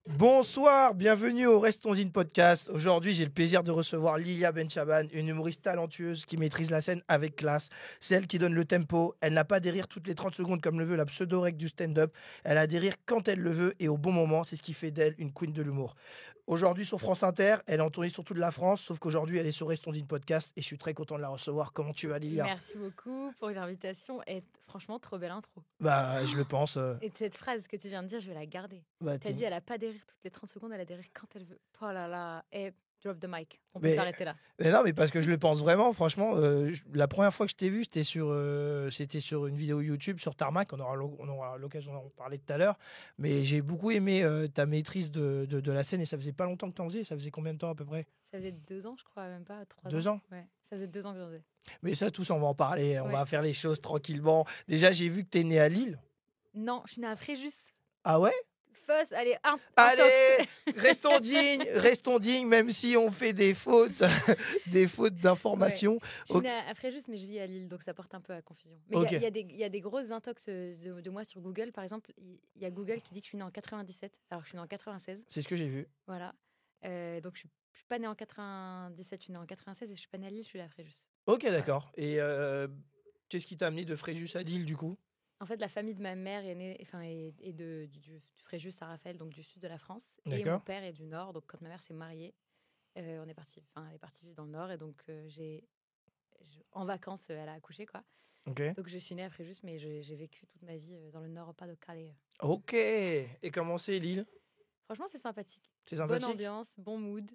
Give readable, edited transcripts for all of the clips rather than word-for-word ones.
Bonsoir, bienvenue au Restons In Podcast. Aujourd'hui, j'ai le plaisir de recevoir Lilia Benchaban, une humoriste talentueuse qui maîtrise la scène avec classe. C'est elle qui donne le tempo. Elle n'a pas des rires toutes les 30 secondes comme le veut la pseudo-règle du stand-up. Elle a des rires quand elle le veut et au bon moment. C'est ce qui fait d'elle une queen de l'humour. Aujourd'hui, sur France Inter, elle est en tournée sur toute la France, sauf qu'aujourd'hui, elle est sur Restons In Podcast et je suis très content de la recevoir. Comment tu vas, Lilia ? Merci beaucoup pour l'invitation et franchement, trop belle intro. Bah, je le pense. Et cette phrase que tu viens de dire, je vais la garder. Bah, T'as dit, elle a pas des rires toutes les 30 secondes, elle a des rires quand elle veut. Oh là là, et drop the mic. On peut s'arrêter là. Mais non, mais parce que je le pense vraiment. Franchement, la première fois que je t'ai vu, c'était sur une vidéo YouTube sur Tarmac. On aura l'occasion d'en parler tout à l'heure. Mais j'ai beaucoup aimé ta maîtrise de la scène et ça faisait pas longtemps que t'en faisais. Ça faisait combien de temps à peu près ? Ça faisait 2 ans, je crois, même pas 3 ans. 2 ans ? Ouais, ça faisait 2 ans que j'en faisais. Mais ça, tous, on va en parler. On Ouais. va faire les choses tranquillement. Déjà, j'ai vu que t'es né à Lille. Non, je suis née à Fréjus. Ah ouais ? Fausse, allez, Allez, restons dignes, même si on fait des fautes, des fautes d'information. Ouais. Je suis née à Fréjus, mais je vis à Lille, donc ça porte un peu à confusion. Mais il y a des grosses intox de moi sur Google. Par exemple, il y a Google qui dit que je suis née en 97, alors que je suis née en 96. C'est ce que j'ai vu. Voilà. Donc je suis pas née en 97, je suis née en 96 et je suis pas née à Lille, je suis née à Fréjus. Ok, d'accord. Et qu'est-ce qui t'a amené de Fréjus à Lille, du coup ? En fait, la famille de ma mère est née, du Fréjus à Raphaël, donc du sud de la France. D'accord. Et mon père est du nord. Donc quand ma mère s'est mariée, elle est partie vivre dans le nord. Et donc en vacances, elle a accouché, quoi. Ok. Donc je suis née à Fréjus, mais j'ai vécu toute ma vie dans le nord, pas de Calais. Ok. Et comment c'est Lille ? Franchement, c'est sympathique. C'est sympathique. Bonne ambiance, bon mood,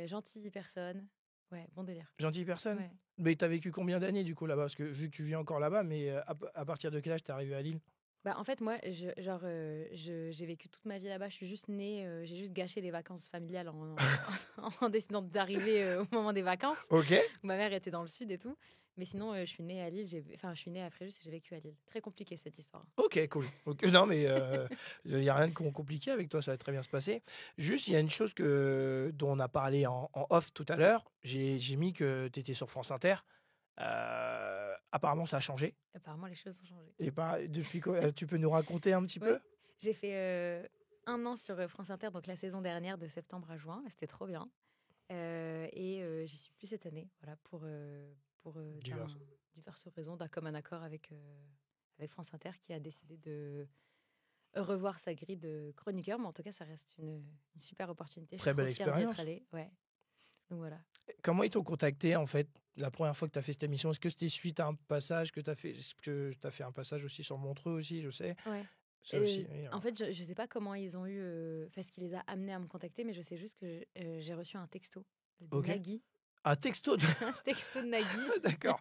gentille personne. Ouais, bon délire. Gentille personne. Ouais. Mais t'as vécu combien d'années du coup là-bas ? Parce que vu que tu vis encore là-bas, mais à partir de quel âge t'es arrivé à Lille ? Bah, en fait, moi, j'ai vécu toute ma vie là-bas. Je suis juste née, j'ai juste gâché les vacances familiales en décidant d'arriver au moment des vacances. Ok. Ma mère était dans le sud et tout. Mais sinon, je suis née à Lille, je suis née à Fréjus et j'ai vécu à Lille. Très compliqué cette histoire. Ok, cool. Okay. Non, mais il n'y a rien de compliqué avec toi, ça va très bien se passer. Juste, il y a une chose dont on a parlé en off tout à l'heure. J'ai mis que tu étais sur France Inter. Apparemment, ça a changé. Apparemment, les choses ont changé. Et depuis quoi tu peux nous raconter un petit peu ? J'ai fait 1 an sur France Inter, donc la saison dernière, de septembre à juin. C'était trop bien. Et j'y suis plus cette année, voilà, pour diverses raisons, d'un commun accord avec France Inter qui a décidé de revoir sa grille de chroniqueur. Mais en tout cas, ça reste une super opportunité. Très belle expérience. Ouais. Donc voilà. Comment ils t'ont contacté en fait la première fois que tu as fait cette émission ? Est-ce que c'était suite à un passage que tu as fait ? Est-ce que tu as fait un passage aussi sur Montreux aussi, je sais. Ouais. Ça aussi, oui, en fait, je ne sais pas comment ils ont eu, ce qui les a amenés à me contacter, mais je sais juste que j'ai reçu un texto de Nagui. Un texto de... Un texto de Nagui. D'accord.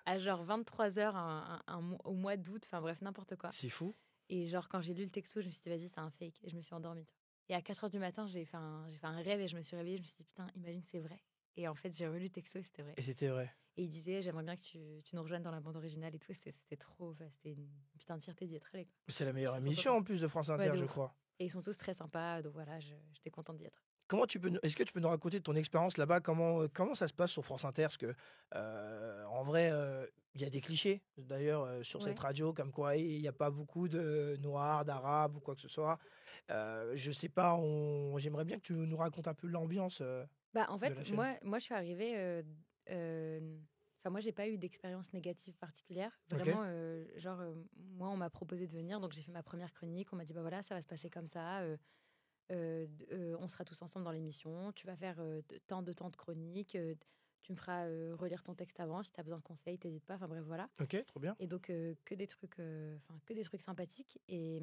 À genre 23h au mois d'août, enfin bref, n'importe quoi. C'est fou. Et genre, quand j'ai lu le texto, je me suis dit, vas-y, c'est un fake. Et je me suis endormie. Et à 4h du matin, j'ai fait un rêve et je me suis réveillée. Je me suis dit, putain, imagine, c'est vrai. Et en fait, j'ai relu le texto et c'était vrai. Et c'était vrai. Et il disait, j'aimerais bien que tu nous rejoignes dans la bande originale et tout. C'était trop, c'était une putain de fierté d'y être allée. C'est la meilleure émission en plus de France Inter, je crois. Et ils sont tous très sympas, donc voilà, j'étais contente d'y être. Est-ce que tu peux nous raconter ton expérience là-bas ? Comment ça se passe sur France Inter ? Parce que en vrai, il y a des clichés d'ailleurs sur cette radio, comme quoi il n'y a pas beaucoup de noirs, d'arabes ou quoi que ce soit. Je sais pas, j'aimerais bien que tu nous racontes un peu l'ambiance. En fait, moi, je suis arrivée. Moi, j'ai pas eu d'expérience négative particulière. Vraiment, moi, on m'a proposé de venir, donc j'ai fait ma première chronique. On m'a dit, bah voilà, ça va se passer comme ça. On sera tous ensemble dans l'émission. Tu vas faire tant de chroniques. Tu me feras relire ton texte avant. Si tu as besoin de conseils, t'hésites pas. Enfin bref, voilà. Ok, trop bien. Et donc, que des trucs sympathiques. Et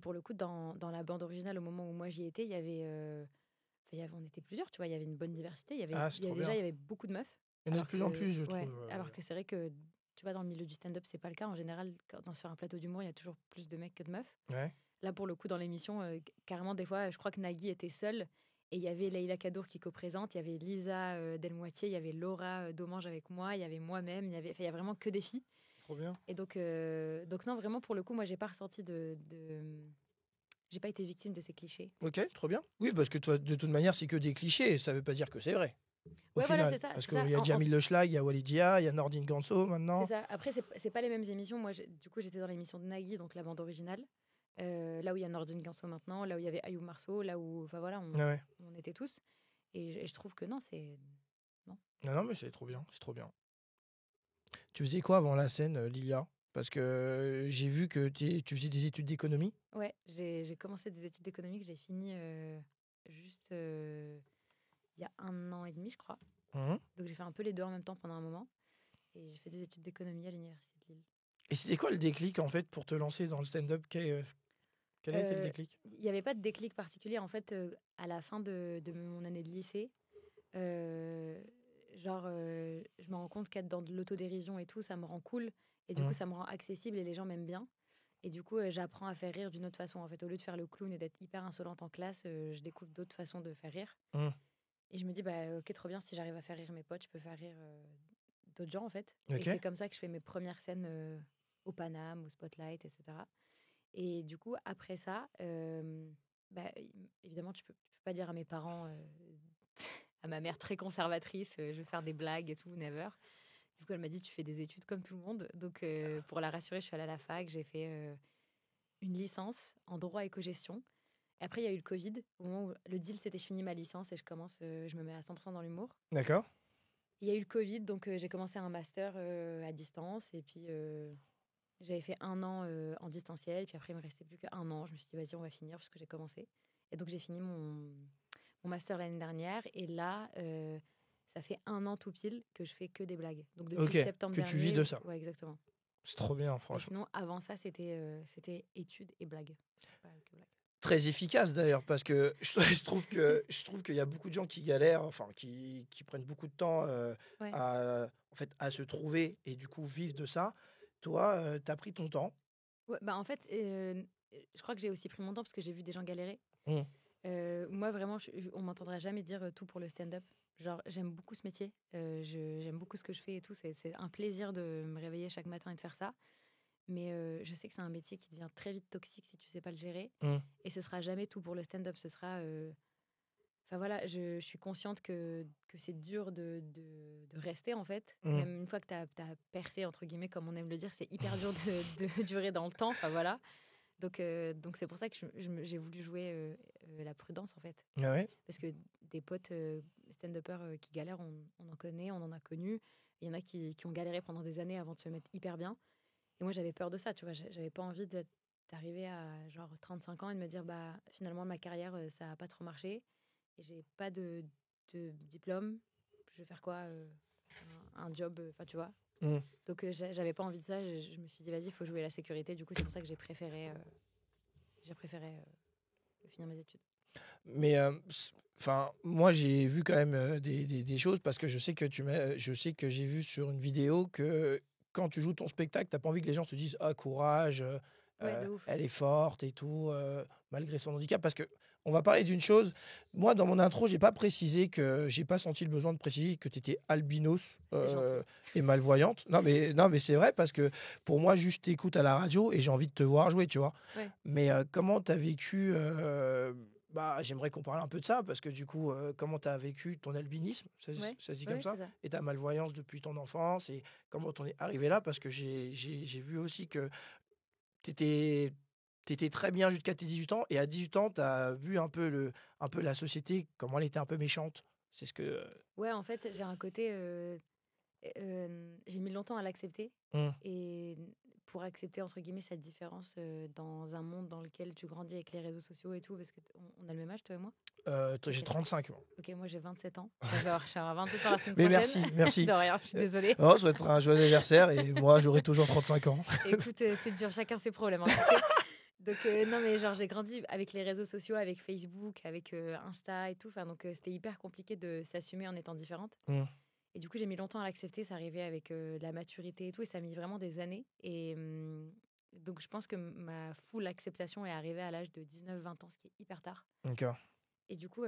pour le coup, dans la bande originale, au moment où moi j'y étais, il y avait... on était plusieurs, tu vois. Il y avait une bonne diversité. Il y avait beaucoup de meufs. Il y en a de plus en plus, je trouve. Alors que c'est vrai que, tu vois, dans le milieu du stand-up, c'est pas le cas. En général, sur un plateau d'humour, il y a toujours plus de mecs que de meufs. Ouais. Là, pour le coup, dans l'émission, carrément, des fois, je crois que Nagui était seule. Et il y avait Leïla Kadour qui co-présente. Il y avait Lisa Delmoitier. Il y avait Laura Domange avec moi. Il y avait moi-même. Il y a vraiment que des filles. Trop bien. Et donc non, vraiment, pour le coup, moi, j'ai pas ressenti j'ai pas été victime de ces clichés. Ok, trop bien. Oui, parce que toi, de toute manière, c'est que des clichés. Ça veut pas dire que c'est vrai. Au final, voilà, c'est ça. parce C'est ça. qu'il y a Jamil Le Schlag, il y a Walidia, il y a Nordine Ganso maintenant. C'est ça. Après, c'est pas les mêmes émissions. Moi, du coup, j'étais dans l'émission de Nagui, donc la bande originale. Là où il y a Nordine Ganso maintenant, là où il y avait Ayoub Marceau, là où, enfin voilà, on était tous. Et je trouve que non, c'est non. Non, mais c'est trop bien, c'est trop bien. Tu faisais quoi avant la scène, Lilia? Parce que j'ai vu que tu faisais des études d'économie. Ouais, j'ai commencé des études d'économie que j'ai fini juste il y a 1 an et demi, je crois. Donc j'ai fait un peu les deux en même temps pendant un moment. Et j'ai fait des études d'économie à l'université de Lille. Et c'était quoi le déclic, en fait, pour te lancer dans le stand-up? Quel a été le déclic? Il n'y avait pas de déclic particulier. En fait, à la fin de mon année de lycée, je me rends compte qu'être dans de l'autodérision et tout, ça me rend cool. Et du coup, ça me rend accessible et les gens m'aiment bien. Et du coup, j'apprends à faire rire d'une autre façon. En fait, au lieu de faire le clown et d'être hyper insolente en classe, je découvre d'autres façons de faire rire. Et je me dis, ok, trop bien, si j'arrive à faire rire mes potes, je peux faire rire d'autres gens, en fait. Et c'est comme ça que je fais mes premières scènes au Paname, au Spotlight, etc. Et du coup, après ça, évidemment, tu peux pas dire à mes parents, à ma mère très conservatrice, je vais faire des blagues et tout, never. Du coup, elle m'a dit, tu fais des études comme tout le monde. Donc, pour la rassurer, je suis allée à la fac, j'ai fait une licence en droit et cogestion. Et après, il y a eu le Covid. Au moment où le deal, c'était je finis ma licence et je me mets à 100% dans l'humour. D'accord. Il y a eu le Covid, donc j'ai commencé un master à distance. Et puis, j'avais fait 1 an en distanciel. Puis après, il me restait plus qu'1 an. Je me suis dit, vas-y, on va finir parce que j'ai commencé. Et donc, j'ai fini mon master l'année dernière. Et là, ça fait 1 an tout pile que je fais que des blagues. Donc, depuis septembre que dernier. tu vis de ça. Ouais, exactement. C'est trop bien, Mais franchement. sinon, avant ça, c'était études et blagues. Pas que blagues. Très efficace d'ailleurs, parce que je trouve qu'il y a beaucoup de gens qui galèrent, enfin qui prennent beaucoup de temps à se trouver et du coup vivre de ça. Toi, tu as pris ton temps. Ouais, en fait, je crois que j'ai aussi pris mon temps parce que j'ai vu des gens galérer. Moi, vraiment, on m'entendra jamais dire tout pour le stand-up. Genre, j'aime beaucoup ce métier. J'aime beaucoup ce que je fais et tout. C'est un plaisir de me réveiller chaque matin et de faire ça. Mais je sais que c'est un métier qui devient très vite toxique si tu sais pas le gérer. Et ce sera jamais tout pour le stand-up. Ce sera... Enfin voilà, je suis consciente que c'est dur de rester en fait. Même une fois que tu as percé, entre guillemets, comme on aime le dire, c'est hyper dur de durer dans le temps. Enfin voilà. Donc c'est pour ça que j'ai voulu jouer la prudence en fait. Ah ouais. Parce que des potes stand-uppers qui galèrent, on en connaît, on en a connu. Il y en a qui ont galéré pendant des années avant de se mettre hyper bien. Et moi, j'avais peur de ça, tu vois. J'avais pas envie d'arriver à genre 35 ans et de me dire, bah finalement, ma carrière, ça n'a pas trop marché. Et j'ai pas de diplôme. Je vais faire quoi un job, enfin, tu vois. Donc, j'avais pas envie de ça. Je me suis dit, vas-y, il faut jouer la sécurité. Du coup, c'est pour ça que j'ai préféré finir mes études. Mais enfin, moi, j'ai vu quand même des choses parce que je sais que j'ai vu sur une vidéo que quand tu joues ton spectacle, t'as pas envie que les gens se disent ah courage, Ouais, de ouf. elle est forte et tout, malgré son handicap. Parce que on va parler d'une chose. Moi, dans mon intro, j'ai pas précisé que j'ai pas senti le besoin de préciser que tu étais albinos et malvoyante. Non, mais c'est vrai parce que pour moi, juste t'écoutes à la radio et j'ai envie de te voir jouer, tu vois. Ouais. Mais comment t'as vécu j'aimerais qu'on parle un peu de ça parce que du coup, comment tu as vécu ton albinisme, ça se dit comme ça, et ta malvoyance depuis ton enfance et comment t'en es arrivé là parce que j'ai vu aussi que tu étais très bien jusqu'à tes 18 ans et à 18 ans, tu as vu un peu la société, comment elle était un peu méchante. C'est ce que... Ouais, en fait, j'ai un côté... j'ai mis longtemps à l'accepter. Et pour accepter, entre guillemets, cette différence dans un monde dans lequel tu grandis avec les réseaux sociaux et tout, parce qu'on a le même âge, toi et moi. J'ai 35 ans. Ok, moi j'ai 27 ans. Je vais avoir 27 ans la semaine Mais prochaine. merci. De rien, je suis désolée. Oh, ça va être un joyeux anniversaire et moi, j'aurai toujours 35 ans. Écoute, c'est dur, chacun ses problèmes. Donc, non, mais genre, j'ai grandi avec les réseaux sociaux, avec Facebook, avec Insta et tout. Donc, c'était hyper compliqué de s'assumer en étant différente. Et du coup, j'ai mis longtemps à l'accepter. Ça arrivait avec la maturité et tout. Et ça a mis vraiment des années. Et donc, je pense que ma full acceptation est arrivée à l'âge de 19-20 ans, ce qui est hyper tard. D'accord. Et du coup,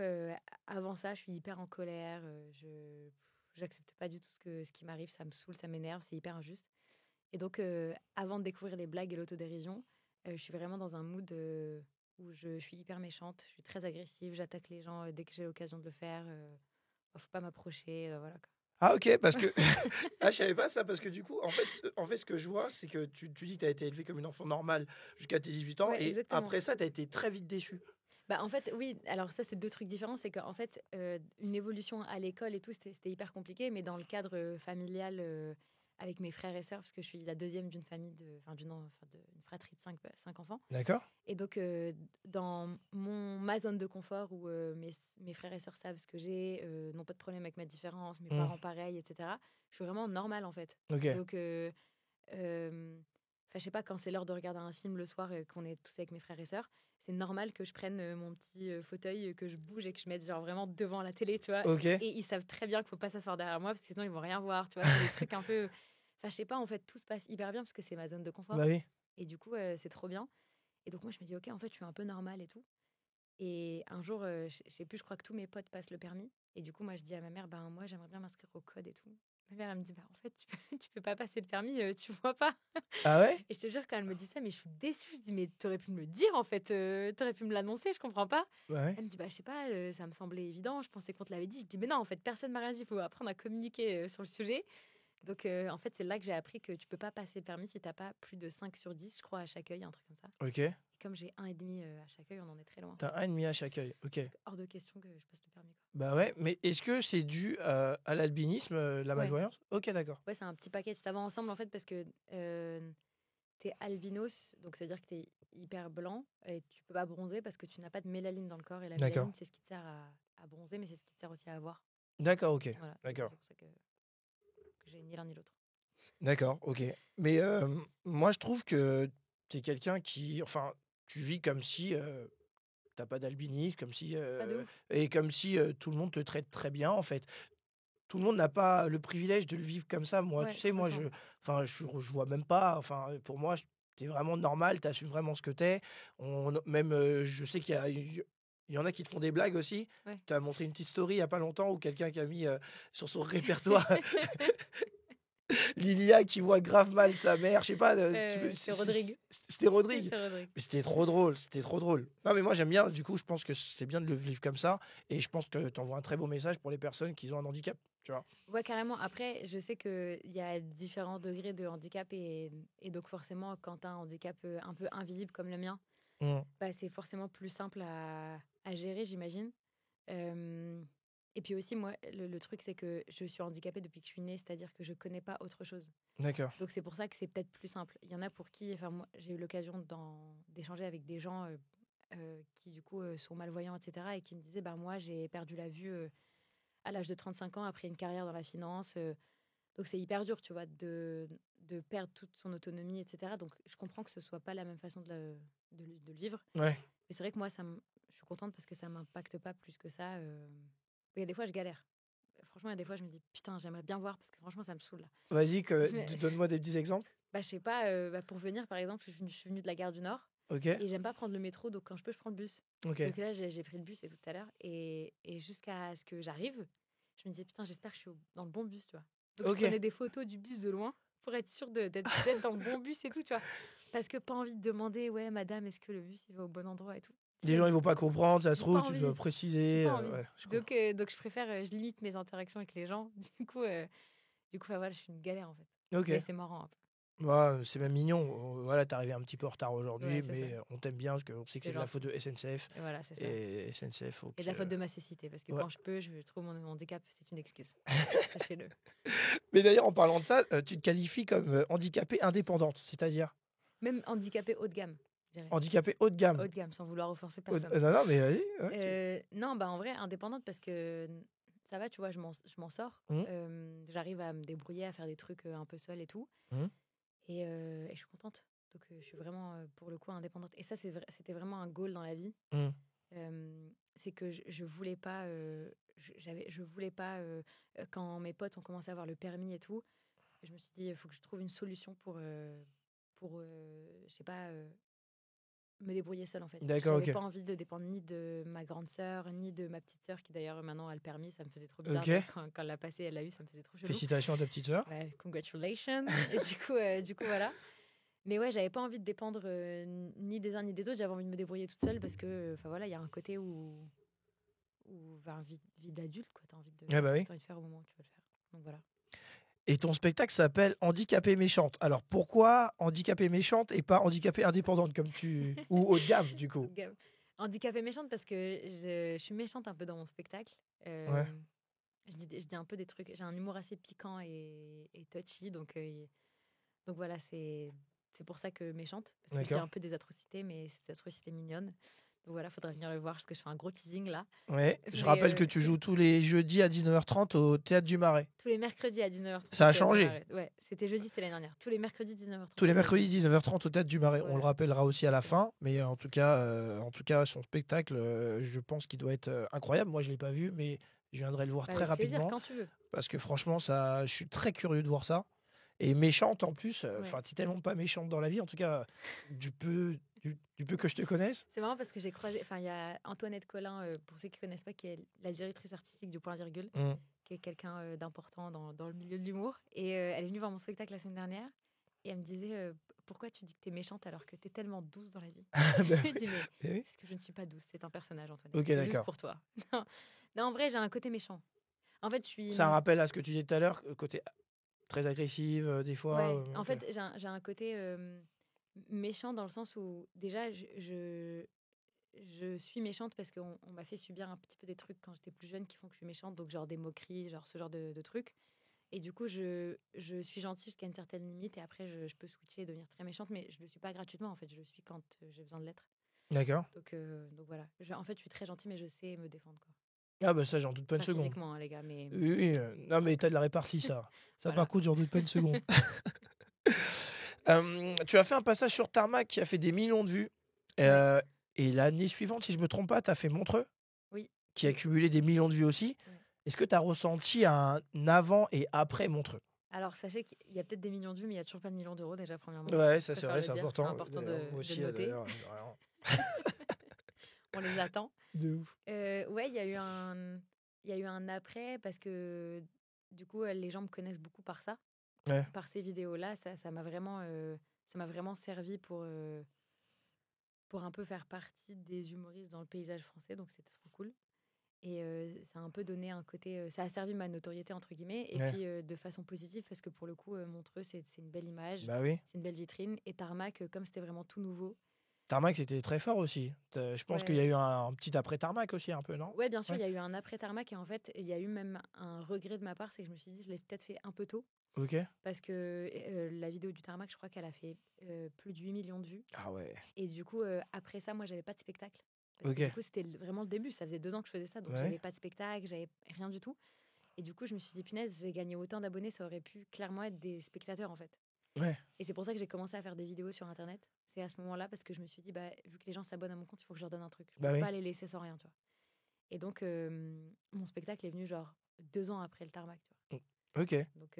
avant ça, je suis hyper en colère. Je n'accepte pas du tout ce qui m'arrive. Ça me saoule, ça m'énerve. C'est hyper injuste. Et donc, avant de découvrir les blagues et l'autodérision, je suis vraiment dans un mood où je suis hyper méchante, je suis très agressive, j'attaque les gens dès que j'ai l'occasion de le faire. Faut pas m'approcher, voilà. Ah ok, parce que je savais pas ça, parce que du coup, en fait ce que je vois, c'est que tu dis que tu as été élevé comme une enfant normale jusqu'à tes 18 ans, Ouais, et exactement. après ça, tu as été très vite déçue. Bah, en fait, oui, alors ça, c'est 2 trucs différents. C'est qu'en fait, une évolution à l'école et tout, c'était hyper compliqué, mais dans le cadre familial, avec mes frères et sœurs, parce que je suis la deuxième d'une famille, d'une fratrie de 5 enfants. D'accord. Et donc, dans ma zone de confort où mes frères et sœurs savent ce que j'ai, n'ont pas de problème avec ma différence, mes parents pareil, etc., je suis vraiment normale en fait. Ok. Donc, je sais pas, quand c'est l'heure de regarder un film le soir et qu'on est tous avec mes frères et sœurs, c'est normal que je prenne mon petit fauteuil, que je bouge et que je mette genre vraiment devant la télé, tu vois. Ok. Et ils savent très bien qu'il faut pas s'asseoir derrière moi parce que sinon ils vont rien voir, tu vois. C'est des trucs un peu. Enfin, je sais pas, en fait, tout se passe hyper bien parce que c'est ma zone de confort. Bah oui. Et du coup, c'est trop bien. Et donc, moi, je me dis, ok, en fait, je suis un peu normale et tout. Et un jour, je sais plus, je crois que tous mes potes passent le permis. Et du coup, moi, je dis à ma mère, ben moi, j'aimerais bien m'inscrire au code et tout. Ma mère, elle me dit, bah en fait, tu peux pas passer le permis, tu vois pas. Ah ouais. Et je te jure, quand elle me dit ça, mais je suis déçue. Je dis, mais t'aurais pu me le dire, en fait. T'aurais pu me l'annoncer, je comprends pas. Ouais. Elle me dit, bah je sais pas, ça me semblait évident. Je pensais qu'on te l'avait dit. Je dis, mais non, en fait, personne m'a rien dit. Il faut apprendre à communiquer sur le sujet. Donc, en fait, c'est là que j'ai appris que tu peux pas passer le permis si t'as pas plus de 5 sur 10, je crois, à chaque œil, un truc comme ça. Ok. Et comme j'ai 1,5 à chaque œil, on en est très loin. T'as 1,5 à chaque œil. Ok. Donc, hors de question que je passe le permis, quoi. Bah ouais, mais est-ce que c'est dû à l'albinisme, la malvoyance? Ok, d'accord. Ouais, c'est un petit paquet. Ça va ensemble, en fait, parce que t'es albinos, donc ça veut dire que t'es hyper blanc et tu peux pas bronzer parce que tu n'as pas de mélanine dans le corps. Et la D'accord. mélanine, c'est ce qui te sert à bronzer, mais c'est ce qui te sert aussi à voir. D'accord, ok. Voilà. D'accord. C'est pour ça que j'ai ni l'un ni l'autre. D'accord, ok. Mais moi, je trouve que tu es quelqu'un qui. Enfin, tu vis comme si t'as pas d'albinisme, comme si. Pas de ouf. Et comme si tout le monde te traite très bien, en fait. Tout le monde n'a pas le privilège de le vivre comme ça. Moi, Ouais, tu sais, moi, complètement. je vois même pas. Enfin, pour moi, t'es vraiment normal, t'assumes vraiment ce que t'es. Même, je sais il y en a qui te font des blagues aussi. Ouais. Tu as montré une petite story il y a pas longtemps où quelqu'un qui a mis sur son répertoire Lilia qui voit grave mal sa mère, je sais pas. C'est Rodrigue. C'était Rodrigue. C'est Rodrigue. Mais c'était trop drôle, c'était trop drôle. Non, mais moi j'aime bien, du coup, je pense que c'est bien de le vivre comme ça. Et je pense que tu envoies un très beau message pour les personnes qui ont un handicap, tu vois. Ouais, carrément. Après, je sais qu'il y a différents degrés de handicap et donc forcément, quand tu as un handicap un peu invisible comme le mien, bah, c'est forcément plus simple à gérer, j'imagine. Et puis aussi, moi, le truc, c'est que je suis handicapée depuis que je suis née, c'est-à-dire que je connais pas autre chose. D'accord. Donc c'est pour ça que c'est peut-être plus simple. Il y en a pour qui, enfin moi, j'ai eu l'occasion d'échanger avec des gens qui du coup sont malvoyants, etc. et qui me disaient, bah moi, j'ai perdu la vue à l'âge de 35 ans après une carrière dans la finance. Donc c'est hyper dur, tu vois, de perdre toute son autonomie, etc. Donc je comprends que ce soit pas la même façon de le vivre. Ouais. Mais c'est vrai que moi, je suis contente parce que ça m'impacte pas plus que ça. Il y a des fois, je galère. Franchement, il y a des fois, je me dis, putain, j'aimerais bien voir parce que franchement, ça me saoule là. Vas-y, donne-moi des petits exemples. Bah, je sais pas, pour venir, par exemple, je suis venue de la gare du Nord. Ok. Et j'aime pas prendre le métro, donc quand je peux, je prends le bus. Ok. Donc là, j'ai pris le bus et tout à l'heure. Et jusqu'à ce que j'arrive, je me disais, putain, j'espère que je suis dans le bon bus, tu vois. Donc je prenais des photos du bus de loin pour être sûre d'être dans le bon bus et tout, tu vois. Parce que pas envie de demander, ouais, madame, est-ce que le bus il va au bon endroit et tout. Les gens, ils vont pas comprendre, ça se trouve, tu envie. dois préciser. Ouais, donc je préfère, je limite mes interactions avec les gens. Du coup, voilà, je suis une galère en fait. Ok. Mais c'est marrant un peu. Ouais, c'est même mignon. Voilà, t'es arrivé un petit peu en retard aujourd'hui, Ouais, mais on t'aime bien parce qu'on sait que c'est de la faute de SNCF. Et voilà, c'est ça. Et SNCF, faut et de la faute de ma cécité, parce que quand je peux, je trouve mon handicap, c'est une excuse. Sachez-le. Mais d'ailleurs, en parlant de ça, tu te qualifies comme handicapée indépendante, c'est-à-dire même handicapée haut de gamme. Handicapée haut de gamme. Haut de gamme, sans vouloir offenser personne. Non, mais vas-y. Non, bah en vrai, indépendante parce que ça va, tu vois, je m'en sors. J'arrive à me débrouiller, à faire des trucs un peu seule et tout. Et je suis contente. Donc, je suis vraiment, pour le coup, indépendante. Et ça, c'était vraiment un goal dans la vie. C'est que je voulais pas, je voulais pas quand mes potes ont commencé à avoir le permis et tout, je me suis dit, il faut que je trouve une solution pour je sais pas, me débrouiller seule en fait. D'accord, J'avais pas envie de dépendre ni de ma grande sœur, ni de ma petite sœur qui d'ailleurs maintenant a le permis. Ça me faisait trop bizarre. Quand elle l'a passé, elle l'a eu, ça me faisait trop chelou. Félicitations à ta petite sœur. Ouais, congratulations. Et du coup, voilà. Mais ouais, j'avais pas envie de dépendre ni des uns ni des autres. J'avais envie de me débrouiller toute seule parce que, voilà, il y a un côté où vie d'adulte, quoi. T'as envie de Ah bah oui. t'as envie de faire au moment où tu veux le faire. Donc voilà. Et ton spectacle s'appelle Handicapée méchante. Alors pourquoi handicapée méchante et pas handicapée indépendante comme tu ou haut de gamme du coup? Handicapée méchante parce que je suis méchante un peu dans mon spectacle. Ouais. Je dis un peu des trucs. J'ai un humour assez piquant et touchy, donc voilà, c'est pour ça que méchante, parce que je dis D'accord. un peu des atrocités, mais c'est des atrocités mignonnes. Donc voilà, faudrait venir le voir parce que je fais un gros teasing là. Ouais. Je Mais rappelle que tu joues tous les jeudis à 19h30 au Théâtre du Marais. tous les mercredis à 19h30. Ça a changé. Ouais, c'était jeudi, c'était l'année dernière. Tous les mercredis 19h30. Tous les mercredis 19h30 au Théâtre du Marais. Voilà. On le rappellera aussi à la fin, mais en tout cas, son spectacle, je pense qu'il doit être incroyable. Moi, je l'ai pas vu, mais je viendrai le voir très Avec plaisir, rapidement quand tu veux. parce que franchement, ça, je suis très curieux de voir ça. Et méchante en plus. Enfin, Ouais. t'es tellement pas méchante dans la vie. En tout cas, du peu que je te connaisse. C'est marrant parce que j'ai croisé. Enfin, il y a Antoinette Collin, pour ceux qui ne connaissent pas, qui est la directrice artistique du Point Virgule, qui est quelqu'un d'important dans le milieu de l'humour. Et elle est venue voir mon spectacle la semaine dernière. Et elle me disait pourquoi tu dis que t'es méchante alors que t'es tellement douce dans la vie? Je lui ai dit mais parce que je ne suis pas douce, c'est un personnage, Antoinette. Ok, c'est d'accord. juste pour toi. Non, en vrai, j'ai un côté méchant. En fait, je suis. Ça rappelle à ce que tu disais tout à l'heure, côté très agressif, des fois. Ouais, en Ok. fait, j'ai un côté méchant dans le sens où déjà, je suis méchante parce qu'on m'a fait subir un petit peu des trucs quand j'étais plus jeune qui font que je suis méchante, donc genre des moqueries, genre ce genre de trucs. Et du coup, je suis gentille jusqu'à une certaine limite et après, je peux switcher et devenir très méchante, mais je le suis pas gratuitement en fait, je le suis quand j'ai besoin de l'être. D'accord. Donc voilà. En fait, je suis très gentille, mais je sais me défendre, quoi. Ah bah ça, j'en doute pas une Pas seconde. physiquement, hein, les gars, mais Oui, oui, non mais t'as de la répartie, ça. Ça voilà. par contre, j'en doute pas une seconde. Tu as fait un passage sur Tarmac qui a fait des millions de vues. Ouais. Et l'année suivante, si je me trompe pas, tu as fait Montreux, Oui. qui a cumulé des millions de vues aussi. Ouais. Est-ce que tu as ressenti un avant et après Montreux? Alors, sachez qu'il y a peut-être des millions de vues, mais il n'y a toujours pas de millions d'euros, déjà, premièrement. Ouais, Je ça c'est préfère vrai, le c'est dire, important. C'est important de Moi aussi, le noter. d'ailleurs. On les attend. De ouf. Ouais, il y a eu un après, parce que du coup, les gens me connaissent beaucoup par ça. Ouais. Par ces vidéos-là, ça m'a vraiment servi pour un peu faire partie des humoristes dans le paysage français, donc c'était trop cool. Et ça a un peu donné un côté. Ça a servi ma notoriété, entre guillemets, et Ouais. puis de façon positive, parce que pour le coup, Montreux, c'est une belle image, Bah oui. c'est une belle vitrine. Et Tarmac, comme c'était vraiment tout nouveau. Tarmac, c'était très fort aussi. Je pense qu'il y a eu un petit après Tarmac aussi, un peu, non? Ouais, bien sûr, il Ouais. y a eu un après Tarmac, et en fait, il y a eu même un regret de ma part, c'est que je me suis dit, je l'ai peut-être fait un peu tôt. Ok. Parce que la vidéo du Tarmac, je crois qu'elle a fait plus de 8 millions de vues. Ah ouais. Et du coup, après ça, moi, j'avais pas de spectacle. Parce Ok. que du coup, c'était vraiment le début. Ça faisait 2 ans que je faisais ça, donc Ouais. j'avais pas de spectacle, j'avais rien du tout. Et du coup, je me suis dit, punaise, j'ai gagné autant d'abonnés, ça aurait pu clairement être des spectateurs, en fait. Ouais. Et c'est pour ça que j'ai commencé à faire des vidéos sur Internet. C'est à ce moment-là, parce que je me suis dit, bah, vu que les gens s'abonnent à mon compte, il faut que je leur donne un truc. Je Bah peux oui. pas les laisser sans rien, tu vois. Et donc, mon spectacle est venu genre 2 ans après le Tarmac, tu vois. Ok. Donc,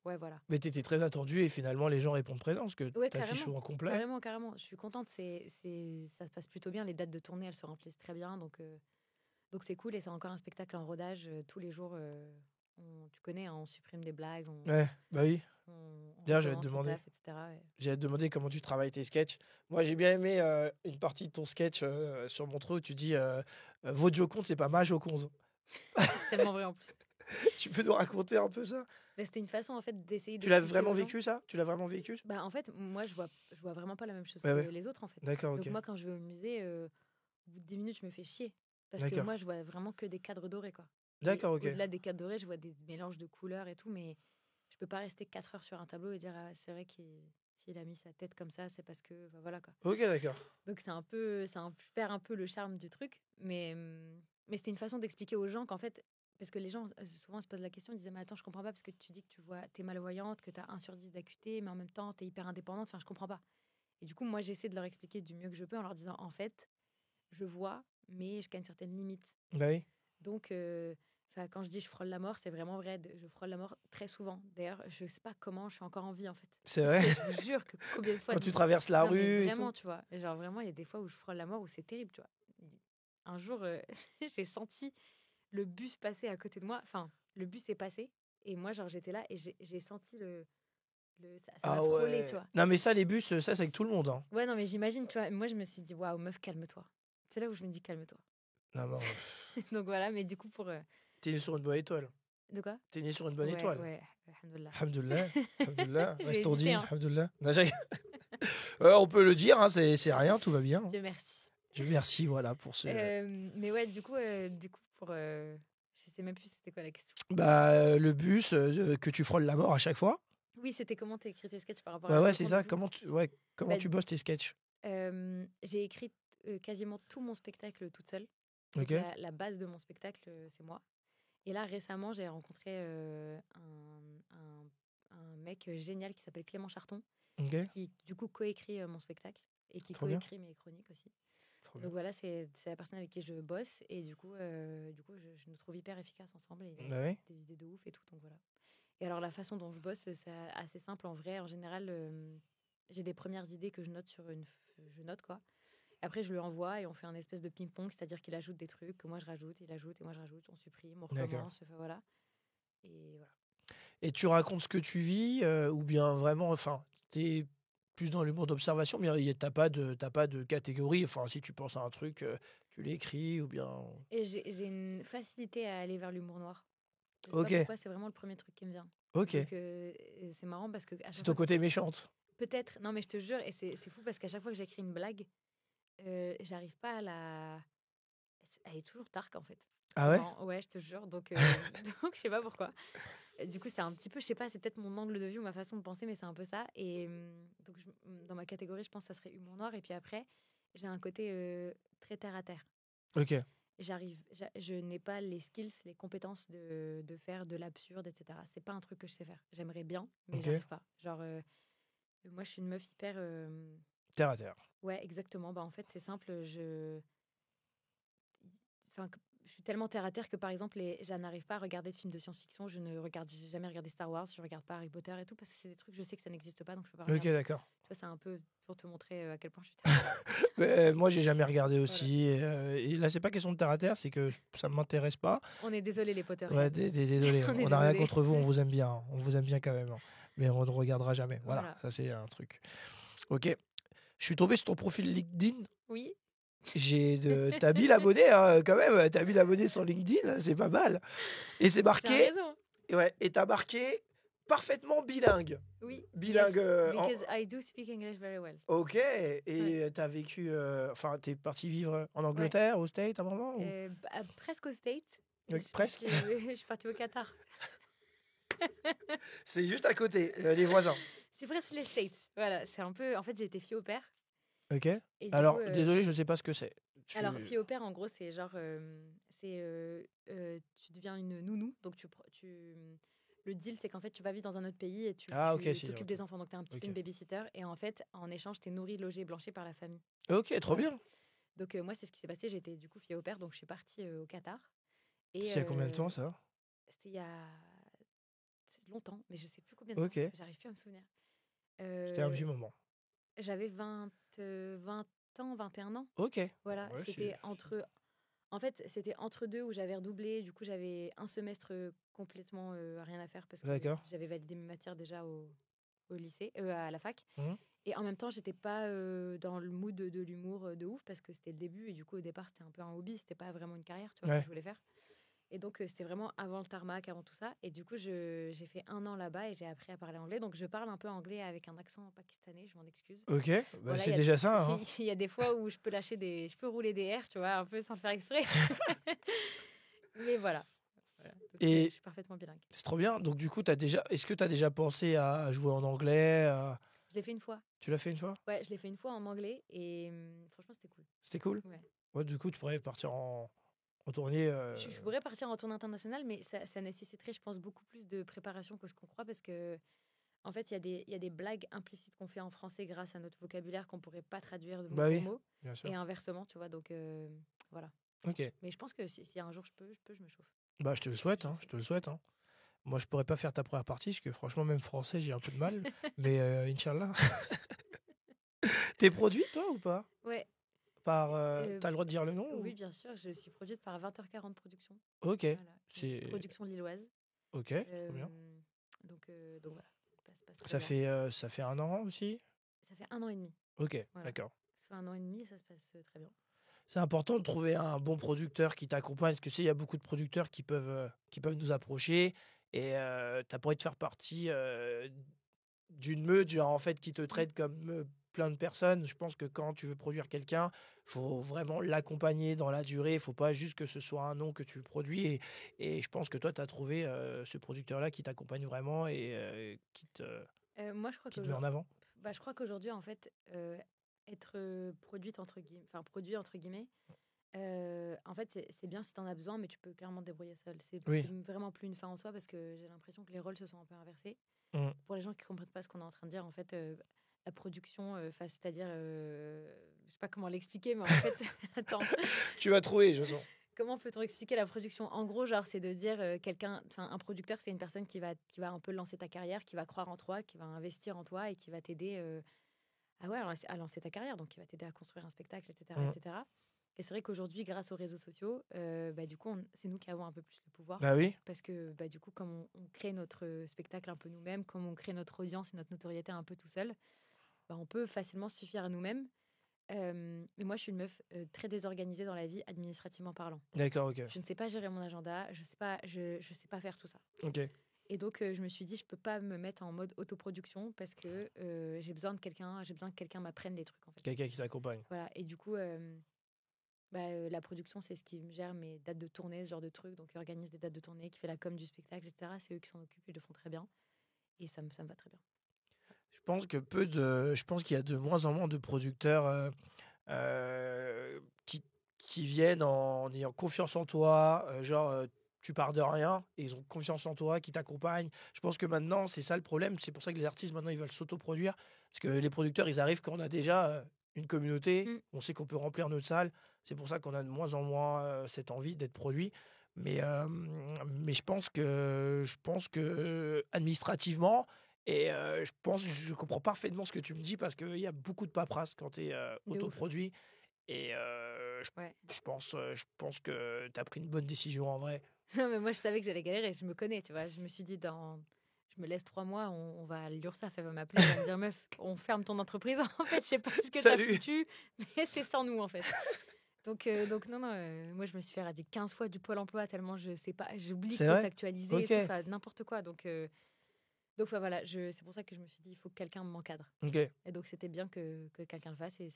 ouais, voilà. Mais t'étais très attendu et finalement les gens répondent présent parce que Ouais, t'affiches souvent complet. carrément. Je suis contente. Ça se passe plutôt bien. Les dates de tournée, elles se remplissent très bien. Donc c'est cool. Et c'est encore un spectacle en rodage. Tous les jours, tu connais, hein, on supprime des blagues. Ouais, bah oui. D'ailleurs, Recommence, on taffe, etc. Ouais. J'allais te demander comment tu travailles tes sketchs. Moi, j'ai bien aimé une partie de ton sketch sur Montreux où tu dis votre Joconde, c'est pas ma Joconde. C'est tellement vrai en plus. Tu peux nous raconter un peu ça? Mais c'était une façon en fait d'essayer de. Tu l'as vraiment vécu ça? Tu l'as vraiment vécu? Bah en fait, moi je vois vraiment pas la même chose Ouais, que ouais. les autres en fait. D'accord, Donc ok. moi quand je vais au musée, au bout de 10 minutes, je me fais chier. Parce que D'accord. moi je vois vraiment que des cadres dorés quoi. Et D'accord, ok. au-delà des cadres dorés, je vois des mélanges de couleurs et tout, mais je peux pas rester 4 heures sur un tableau et dire ah, c'est vrai s'il a mis sa tête comme ça, c'est parce que bah, voilà quoi. Ok, d'accord. Donc ça perd un peu le charme du truc, mais c'était une façon d'expliquer aux gens qu'en fait, parce que les gens souvent se posent la question, ils disent mais attends, je comprends pas parce que tu dis que t'es malvoyante, que t'as 1 sur 10 d'acuité, mais en même temps t'es hyper indépendante, enfin je comprends pas. Et du coup moi j'essaie de leur expliquer du mieux que je peux en leur disant en fait je vois, mais jusqu'à une certaine limite. Bah oui. Donc quand je dis je frôle la mort, c'est vraiment vrai, je frôle la mort très souvent. D'ailleurs je sais pas comment je suis encore en vie en fait. C'est Parce vrai. que je vous jure que combien de fois Quand tu traverses la non, mais rue et vraiment, tout. tu vois. Genre, vraiment, il y a des fois où je frôle la mort, où c'est terrible, tu vois. Un jour, j'ai senti le bus passer à côté de moi. Enfin, le bus est passé. Et moi, genre, j'étais là et j'ai senti Ça m'a frôlé, tu vois. Non, mais ça, les bus, ça, c'est avec tout le monde. Hein. Ouais, non, mais j'imagine, tu vois. Moi, je me suis dit, waouh, meuf, calme-toi. C'est là où je me dis, calme-toi. Non, non. Donc voilà, mais du coup, pour. T'es né sur une bonne étoile. De quoi? T'es né sur une bonne étoile. Ouais, alhamdoulilah. Alhamdoulilah. J'ai hésité, hein. Alhamdoulilah. On peut le dire, hein, c'est rien, tout va bien. Dieu merci. Dieu merci, voilà, pour ce. Mais ouais, du coup, pour. Je sais même plus c'était quoi la question. Le bus, que tu frôles la mort à chaque fois. Oui, c'était comment tu écrit tes sketchs par rapport à. Ouais, c'est ça. Comment tu bosses tes sketchs? J'ai écrit quasiment tout mon spectacle toute seule. Ok. La base de mon spectacle, c'est moi. Et là, récemment, j'ai rencontré un mec génial qui s'appelle Clément Charton, qui du coup coécrit mon spectacle et qui coécrit mes chroniques aussi. Donc voilà, c'est la personne avec qui je bosse et du coup je nous trouve hyper efficaces ensemble et il a des idées de ouf et tout, donc voilà. Et alors la façon dont je bosse, c'est assez simple en vrai. En général, j'ai des premières idées que je note je note quoi. Après, je lui envoie et on fait un espèce de ping-pong, c'est-à-dire qu'il ajoute des trucs, que moi je rajoute, il ajoute et moi je rajoute, on supprime, on recommence, enfin, voilà. Et voilà. Et tu racontes ce que tu vis ou bien vraiment, enfin, t'es plus dans l'humour d'observation, mais t'as pas de catégorie. Enfin, si tu penses à un truc, tu l'écris ou bien. Et j'ai une facilité à aller vers l'humour noir. Je sais Ok. pas pourquoi, c'est vraiment le premier truc qui me vient. Ok. Donc, c'est marrant parce que. C'est ton côté méchante. Peut-être, non mais je te jure, et c'est fou parce qu'à chaque fois que j'écris une blague, j'arrive pas à la. Elle est toujours dark en fait. Ah ouais? Marrant. Ouais, je te jure. Donc, donc je sais pas pourquoi. Du coup, c'est un petit peu, je sais pas, c'est peut-être mon angle de vue ou ma façon de penser, mais c'est un peu ça. Et donc, dans ma catégorie, je pense que ça serait humour noir. Et puis après, j'ai un côté très terre à terre. Ok. Je n'ai pas les skills, les compétences de faire de l'absurde, etc. C'est pas un truc que je sais faire. J'aimerais bien, mais j'arrive pas. Genre, moi, je suis une meuf hyper. Terre à terre. Ouais, exactement. Bah, en fait, c'est simple. Enfin, je suis tellement terre à terre que par exemple, je n'arrive pas à regarder de films de science-fiction. J'ai jamais regardé Star Wars, je regarde pas Harry Potter et tout parce que c'est des trucs, je sais que ça n'existe pas, donc je peux pas regarder. Ok, d'accord. Tu vois, c'est un peu pour te montrer à quel point je suis terre à terre. Moi, j'ai jamais regardé aussi. Et là, c'est pas question de terre à terre, c'est que ça m'intéresse pas. On est désolé les Potter. Ouais, désolé. On n'a rien contre vous, on vous aime bien. On vous aime bien quand même. Mais on ne regardera jamais. Voilà, ça c'est un truc. Ok. Je suis tombé sur ton profil LinkedIn. Oui. T'as 1000 abonnés hein, quand même. T'as 1000 abonnés sur LinkedIn, c'est pas mal. Et c'est marqué. Ouais. Et t'as marqué parfaitement bilingue. Oui. Bilingue. Yes, because I do speak English very well. Ok. Et t'as vécu. Enfin, t'es parti vivre en Angleterre, au States à un moment ou... Presque au States. Presque. Je suis partie au Qatar. C'est juste à côté, les voisins. C'est presque les States. Voilà, c'est un peu. En fait, j'ai été fille au père. Ok. Alors, désolé, je ne sais pas ce que c'est. Alors, fille au père, en gros, c'est genre. Tu deviens une nounou. Donc, le deal, c'est qu'en fait, tu vas vivre dans un autre pays et tu t'occupes des enfants. Donc, tu es un petit peu une babysitter. Et en fait, en échange, tu es nourrie, logée, blanchie par la famille. Ok, trop bien. Donc, moi, c'est ce qui s'est passé. J'étais du coup fille au père. Donc, je suis partie au Qatar. C'est il y a combien de temps, ça? C'était il y a longtemps, mais je ne sais plus combien de temps. J'arrive plus à me souvenir. C'était un vieux moment. J'avais 20 ans, 21 ans. Ok. Voilà, ouais, c'était entre... En fait, c'était entre deux où j'avais redoublé. Du coup, j'avais un semestre complètement rien à faire parce que j'avais validé mes matières déjà au lycée, à la fac. Et en même temps, j'étais pas dans le mood de l'humour de ouf parce que c'était le début. Et du coup, au départ, c'était un peu un hobby. C'était pas vraiment une carrière, tu vois, que je voulais faire. Et donc, c'était vraiment avant le tarmac, avant tout ça. Et du coup, j'ai fait 1 an là-bas et j'ai appris à parler anglais. Donc, je parle un peu anglais avec un accent pakistanais, je m'en excuse. Ok, voilà, c'est déjà ça. Il y a des fois où je peux rouler des airs, tu vois, un peu sans le faire exprès. Mais voilà. Donc, et je suis parfaitement bilingue. C'est trop bien. Donc, du coup, est-ce que tu as déjà pensé à jouer en anglais Je l'ai fait une fois. Tu l'as fait une fois? Ouais, je l'ai fait une fois en anglais et franchement, c'était cool. C'était cool? Ouais, du coup, tu pourrais partir en tournée. Je pourrais partir en tournée internationale, mais ça nécessiterait, je pense, beaucoup plus de préparation que ce qu'on croit parce que, en fait, il y a des blagues implicites qu'on fait en français grâce à notre vocabulaire qu'on pourrait pas traduire de mot pour mot. Et inversement, tu vois. Donc, voilà. Ok. Mais je pense que si un jour je me chauffe. Bah, je te le souhaite. Je te le souhaite. Moi, je pourrais pas faire ta première partie parce que, franchement, même français, j'ai un peu de mal. Mais, Inch'Allah. T'es produit, toi, ou pas? Ouais. T'as le droit de dire le nom? Oui, bien sûr. Je suis produite par 20h40 Productions. Ok. Voilà. Production lilloise. Ok, trop bien. Donc voilà. se passe très bien. Ça fait 1 an aussi? Ça fait 1 an et demi. Ok, Voilà. d'accord. Ça fait 1 an et demi et ça se passe très bien. C'est important de trouver un bon producteur qui t'accompagne, parce que il y a beaucoup de producteurs qui peuvent nous approcher et t'as pas envie de faire partie d'une meute, genre en fait qui te traite comme plein de personnes. Je pense que quand tu veux produire quelqu'un, faut vraiment l'accompagner dans la durée. Faut pas juste que ce soit un nom que tu produis. Et je pense que toi, tu as trouvé ce producteur-là qui t'accompagne vraiment et Moi, je crois qui te met en avant. je crois qu'aujourd'hui, en fait, être produite entre guillemets, enfin produit entre guillemets, en fait, c'est bien si tu en as besoin, mais tu peux clairement te débrouiller seul. C'est Oui. vraiment plus une fin en soi parce que j'ai l'impression que les rôles se sont un peu inversés. Mm. Pour les gens qui comprennent pas ce qu'on est en train de dire, en fait, la production, c'est-à-dire, je sais pas comment l'expliquer, mais en fait, attends. Tu vas trouver, je sens. Comment peut-on expliquer la production? En gros, genre, c'est de dire un producteur, c'est une personne qui va un peu lancer ta carrière, qui va croire en toi, qui va investir en toi et qui va t'aider à lancer ta carrière, donc qui va t'aider à construire un spectacle, etc. etc. Et c'est vrai qu'aujourd'hui, grâce aux réseaux sociaux, du coup, c'est nous qui avons un peu plus le pouvoir. Bah oui. Parce que du coup, comme on crée notre spectacle un peu nous-mêmes, comme on crée notre audience et notre notoriété un peu tout seul, on peut facilement se suffire à nous-mêmes. Mais moi, je suis une meuf très désorganisée dans la vie, administrativement parlant. D'accord, ok. Je ne sais pas gérer mon agenda, je sais pas faire tout ça. Ok. Et donc, je me suis dit, je peux pas me mettre en mode autoproduction parce que j'ai besoin que quelqu'un m'apprenne les trucs, en fait. Quelqu'un qui t'accompagne. Voilà. Et du coup, la production, c'est ce qui me gère mes dates de tournée, ce genre de trucs. Donc, ils organisent des dates de tournée, qui fait la com du spectacle, etc. C'est eux qui s'en occupent, ils le font très bien. Et ça me va très bien. Je pense qu'il y a de moins en moins de producteurs qui viennent en ayant confiance en toi, tu pars de rien et ils ont confiance en toi, qui t'accompagnent. Je pense que maintenant, c'est ça le problème. C'est pour ça que les artistes, maintenant, ils veulent s'autoproduire. Parce que les producteurs, ils arrivent quand on a déjà une communauté, on sait qu'on peut remplir notre salle. C'est pour ça qu'on a de moins en moins cette envie d'être produit. Mais je pense que administrativement, et je comprends parfaitement ce que tu me dis parce qu'il y a beaucoup de paperasse quand tu es autoproduit. Et je pense que tu as pris une bonne décision en vrai. Non, mais moi, je savais que j'allais galérer. Je me connais, tu vois. Je me suis dit, je me laisse 3 mois, on va l'URSSAF, elle va m'appeler, elle va me dire, meuf, on ferme ton entreprise. En fait, je sais pas ce que t'as foutu, mais c'est sans nous, en fait. Donc non, moi, je me suis fait radier 15 fois du Pôle emploi tellement je sais pas, j'oublie qu'il faut s'actualiser, okay. N'importe quoi. Donc voilà, c'est pour ça que je me suis dit, il faut que quelqu'un m'encadre. Okay. Et donc, c'était bien que quelqu'un le fasse et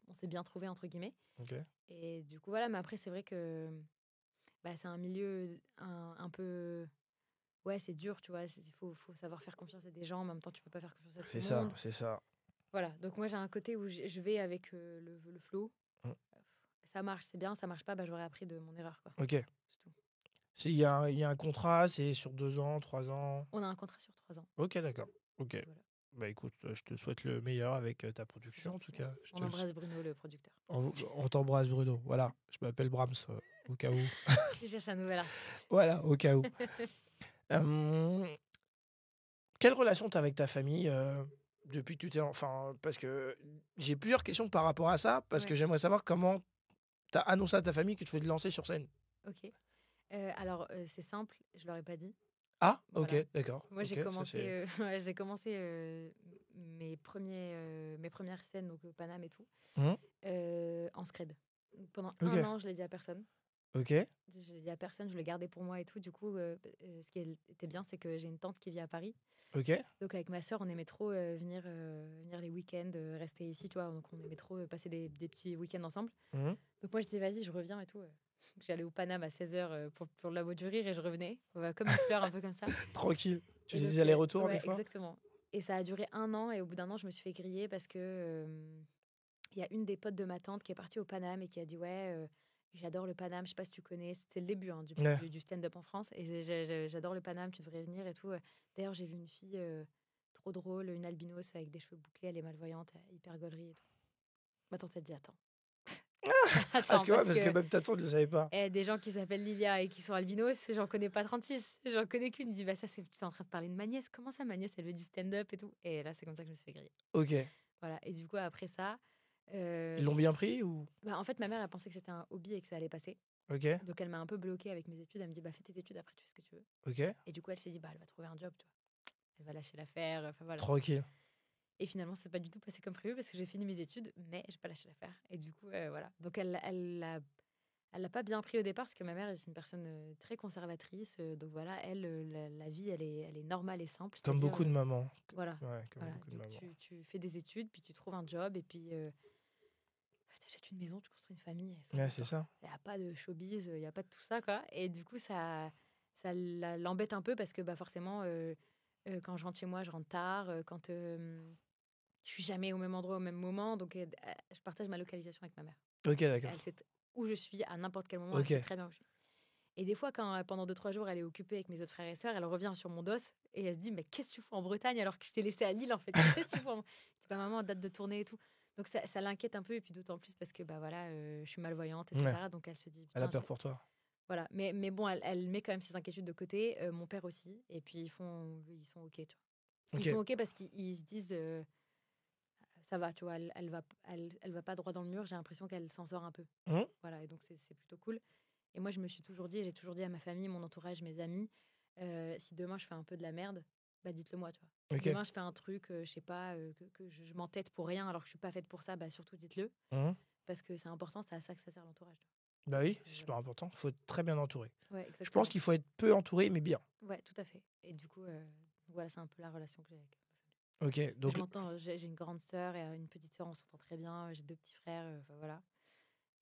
on s'est bien trouvé, entre guillemets. Okay. Et du coup, voilà, mais après, c'est vrai que c'est un milieu un peu... Ouais, c'est dur, tu vois. Il faut savoir faire confiance à des gens. En même temps, tu peux pas faire confiance à tout le monde. C'est ça. Voilà. Donc, moi, j'ai un côté où je vais avec le flow. Ça marche, c'est bien. Ça marche pas, j'aurais appris de mon erreur, quoi. Ok. C'est tout. Il y a un contrat, c'est sur 2 ans, 3 ans? On a un contrat sur 3 ans. Ok, d'accord. Ok. Voilà. Bah écoute, je te souhaite le meilleur avec ta production, en tout cas. On embrasse Bruno, le producteur. On t'embrasse, Bruno. Voilà, je m'appelle Brahms, au cas où. Je cherche un nouvel artiste. Voilà, au cas où. Quelle relation tu as avec ta famille depuis que tu t'es... Enfin, parce que j'ai plusieurs questions par rapport à ça, parce que j'aimerais savoir comment tu as annoncé à ta famille que tu voulais te lancer sur scène. Ok. Alors, c'est simple, je leur ai pas dit. Ah, voilà. Ok, d'accord. Moi, j'ai commencé, mes premières scènes donc, au Paname et tout, en scred. Pendant 1 an, je l'ai dit à personne. Ok. Je l'ai dit à personne, je le gardais pour moi et tout. Du coup, ce qui était bien, c'est que j'ai une tante qui vit à Paris. Ok. Donc, avec ma sœur, on aimait trop venir les week-ends, rester ici, tu vois. Donc, on aimait trop passer des petits week-ends ensemble. Donc, moi, je disais, vas-y, je reviens et tout. J'allais au Paname à 16h pour la voix du rire et je revenais. Comme une fleur, un peu comme ça. Tranquille. Tu faisais des allers-retours des fois? Exactement. Et ça a duré 1 an et au bout d'1 an, je me suis fait griller parce que y a une des potes de ma tante qui est partie au Paname et qui a dit ouais, j'adore le Paname, je sais pas si tu connais, c'est le début du stand-up en France et j'adore le Paname, tu devrais venir et tout. D'ailleurs, j'ai vu une fille trop drôle, une albinos avec des cheveux bouclés, elle est malvoyante, hyper gaulerie et tout. Ma tante a dit attends, parce que même ta tante ne le savait pas. Des gens qui s'appellent Lilia et qui sont albinos, j'en connais pas 36. J'en connais qu'une. Dit, ça, tu es en train de parler de ma nièce. Comment ça, ma nièce, elle veut du stand-up et tout. Et là, c'est comme ça que je me suis fait griller. Ok. Voilà. Et du coup, après ça. Ils l'ont bien pris ou? En fait, ma mère, elle pensait que c'était un hobby et que ça allait passer. Ok. Donc, elle m'a un peu bloquée avec mes études. Elle me dit, fais tes études, après, tu fais ce que tu veux. Ok. Et du coup, elle s'est dit, elle va trouver un job, tu vois. elle va lâcher l'affaire. Enfin, voilà. Tranquille. Et finalement, ça s'est pas du tout passé comme prévu parce que j'ai fini mes études, mais j'ai pas lâché l'affaire. Et du coup, voilà. Donc, elle l'a pas bien pris au départ parce que ma mère, c'est une personne très conservatrice. Donc voilà, elle, la vie, elle est normale et simple. Comme beaucoup de mamans. Voilà. Ouais, comme voilà. beaucoup de Donc, mamans. tu fais des études, puis tu trouves un job, et puis tu achètes une maison, tu construis une famille. Ouais, c'est ça. Il n'y a pas de showbiz, il n'y a pas de tout ça, quoi. Et du coup, ça l'embête un peu parce que forcément, quand je rentre chez moi, je rentre tard. Quand je suis jamais au même endroit au même moment, donc je partage ma localisation avec ma mère. Ok, d'accord. Elle sait où je suis à n'importe quel moment, Ok. elle sait très bien où je suis. Et des fois, quand pendant 2-3 jours, elle est occupée avec mes autres frères et sœurs, elle revient sur mon dos et elle se dit: mais qu'est-ce que tu fais en Bretagne alors que je t'ai laissé à Lille, en fait? Qu'est-ce que tu fais C'est pas maman, date de tournée et tout. Donc ça l'inquiète un peu, et puis d'autant plus parce que voilà, je suis malvoyante, etc. Ouais. Donc elle se dit: Elle a putain, peur pour toi. voilà. Mais bon, elle met quand même ses inquiétudes de côté, mon père aussi. Et puis ils sont OK, tu vois. Ils Ok. sont OK parce qu'ils se disent ça va, tu vois, elle va pas droit dans le mur. J'ai l'impression qu'elle s'en sort un peu. Voilà, et donc c'est plutôt cool. Et moi, j'ai toujours dit à ma famille, mon entourage, mes amis, si demain je fais un peu de la merde, bah dites-le moi, tu vois. Si Ok. demain je fais un truc, je sais pas, que je m'entête pour rien alors que je suis pas faite pour ça, bah surtout dites-le. Parce que c'est important, c'est à ça que ça sert l'entourage. Bah oui, c'est super important. Il faut être très bien entouré. Ouais, exactement. Je pense qu'il faut être peu entouré, mais bien. Ouais, tout à fait. Et du coup, voilà, c'est un peu la relation que j'ai avec ma famille. Ok, donc Je m'entends, j'ai une grande sœur et une petite sœur, on s'entend très bien. J'ai 2 petits frères, enfin voilà.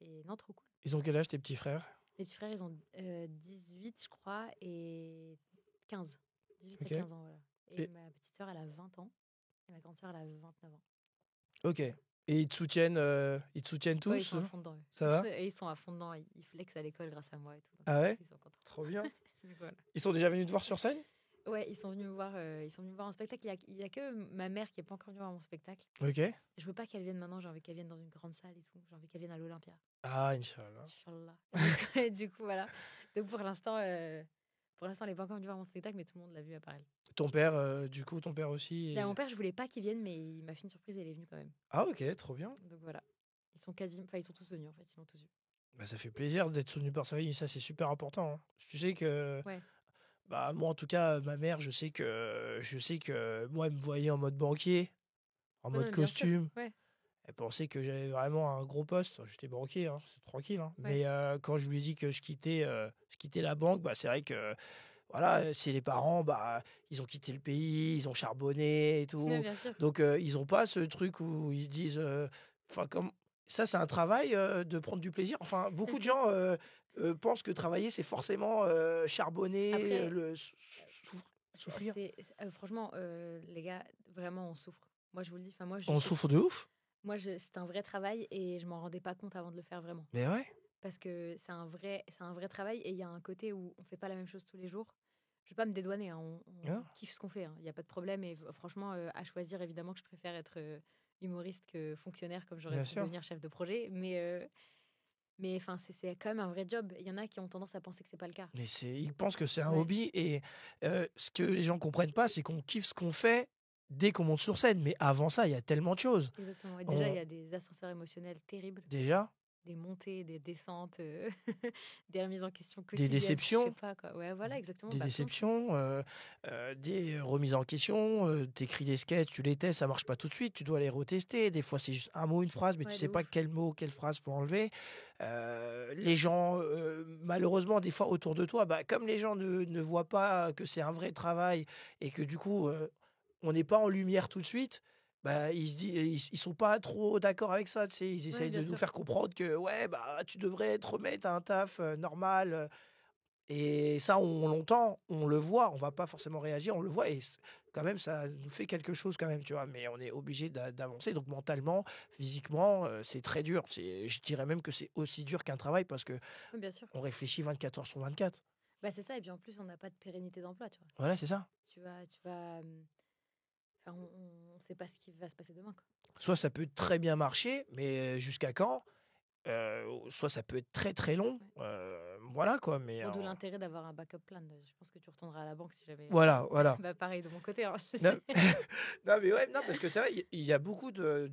Et non, trop cool. ils ont quel âge tes petits frères? Mes petits frères, ils ont 18, je crois, et 15. 18 Ok. et 15 ans, voilà. Et Et- ma petite sœur, elle a 20 ans. Et ma grande sœur, elle a 29 ans. Ok. Et ils te soutiennent tous? Ouais, ils sont à fond dedans. Eux. Ça va? Et ils sont à fond dedans. Ils flexent à l'école grâce à moi et tout. Donc, Ah ouais? ils sont contents. Trop bien. Voilà. Ils sont déjà venus te voir sur scène? Ouais, ils sont venus me voir. Ils sont venus me voir en spectacle. Il y a que ma mère qui est pas encore venue voir mon spectacle. Ok. Je veux pas qu'elle vienne maintenant. J'ai envie qu'elle vienne dans une grande salle et tout. J'ai envie qu'elle vienne à l'Olympia. Ah, Inch'Allah. Inch'Allah. Et du coup, voilà. Donc pour l'instant, elle n'est pas encore venue voir mon spectacle, mais tout le monde l'a vu à part elle. Ton père, du coup, ton père aussi Mon père, je voulais pas qu'il vienne, mais il m'a fait une surprise et il est venu quand même. Ah ok, trop bien. Donc voilà. Ils sont tous venus en fait, ils l'ont tous vu. Bah, ça fait plaisir d'être soutenu par sa famille, ça c'est super important. Hein. Tu sais que, Ouais. bah moi en tout cas, ma mère, je sais que moi elle me voyait en mode banquier, en mode Bien sûr. costume. Ouais. Elle pensait que j'avais vraiment un gros poste. J'étais banquier, hein, c'est tranquille. Hein. Ouais. Mais quand je lui ai dit que je quittais la banque, bah c'est vrai que voilà, c'est les parents, bah ils ont quitté le pays, ils ont charbonné et tout. Ouais, bien sûr. Donc ils ont pas ce truc où ils se disent, enfin comme ça c'est un travail de prendre du plaisir. Enfin beaucoup de gens pensent que travailler c'est forcément charbonner, Après, souffrir. Franchement, les gars, vraiment on souffre. Moi je vous le dis. Moi, On souffre de ouf. Moi, c'est un vrai travail et je m'en rendais pas compte avant de le faire vraiment. Mais ouais. Parce que c'est un vrai travail et il y a un côté où on fait pas la même chose tous les jours. Je vais pas me dédouaner, hein, on kiffe ce qu'on fait, il y a pas de problème. Et franchement, à choisir, évidemment que je préfère être humoriste que fonctionnaire, comme j'aurais pu devenir chef de projet. Mais enfin, c'est quand même un vrai job. Il y en a qui ont tendance à penser que c'est pas le cas. Mais ils pensent que c'est un hobby et ce que les gens comprennent pas, c'est qu'on kiffe ce qu'on fait dès qu'on monte sur scène. Mais avant ça, il y a tellement de choses. Exactement. Et déjà, il y a des ascenseurs émotionnels terribles. Déjà. Des montées, des descentes, des remises en question quotidiennes. Des déceptions. Je sais pas quoi. Ouais, voilà, exactement. Des déceptions, des remises en question. T'écris des sketchs, tu les testes, ça marche pas tout de suite. Tu dois les retester. Des fois, c'est juste un mot, une phrase, mais tu sais pas quel mot, quelle phrase pour enlever. Les gens, malheureusement, des fois autour de toi, bah, comme les gens ne voient pas que c'est un vrai travail et que du coup, on n'est pas en lumière tout de suite. Bah, ils sont pas trop d'accord avec ça, tu sais, ils essayent de nous faire comprendre que ouais, bah, tu devrais te remettre à un taf normal. Et ça, on l'entend, on le voit, on va pas forcément réagir, on le voit et quand même, ça nous fait quelque chose quand même, tu vois. Mais on est obligé d'avancer, donc mentalement, physiquement, c'est très dur. Je dirais même que c'est aussi dur qu'un travail parce que on réfléchit 24 heures sur 24. Bah, c'est ça, et puis en plus, on n'a pas de pérennité d'emploi, tu vois. Voilà, c'est ça. Tu vas Enfin, on ne sait pas ce qui va se passer demain, quoi. Soit ça peut très bien marcher, mais jusqu'à quand? Soit ça peut être très très long. Voilà quoi. Mais d'où l'intérêt d'avoir un backup plan. Je pense que tu retourneras à la banque si jamais. Voilà. Bah, pareil de mon côté. Hein. Non, mais ouais, non, parce que c'est vrai, il y a beaucoup de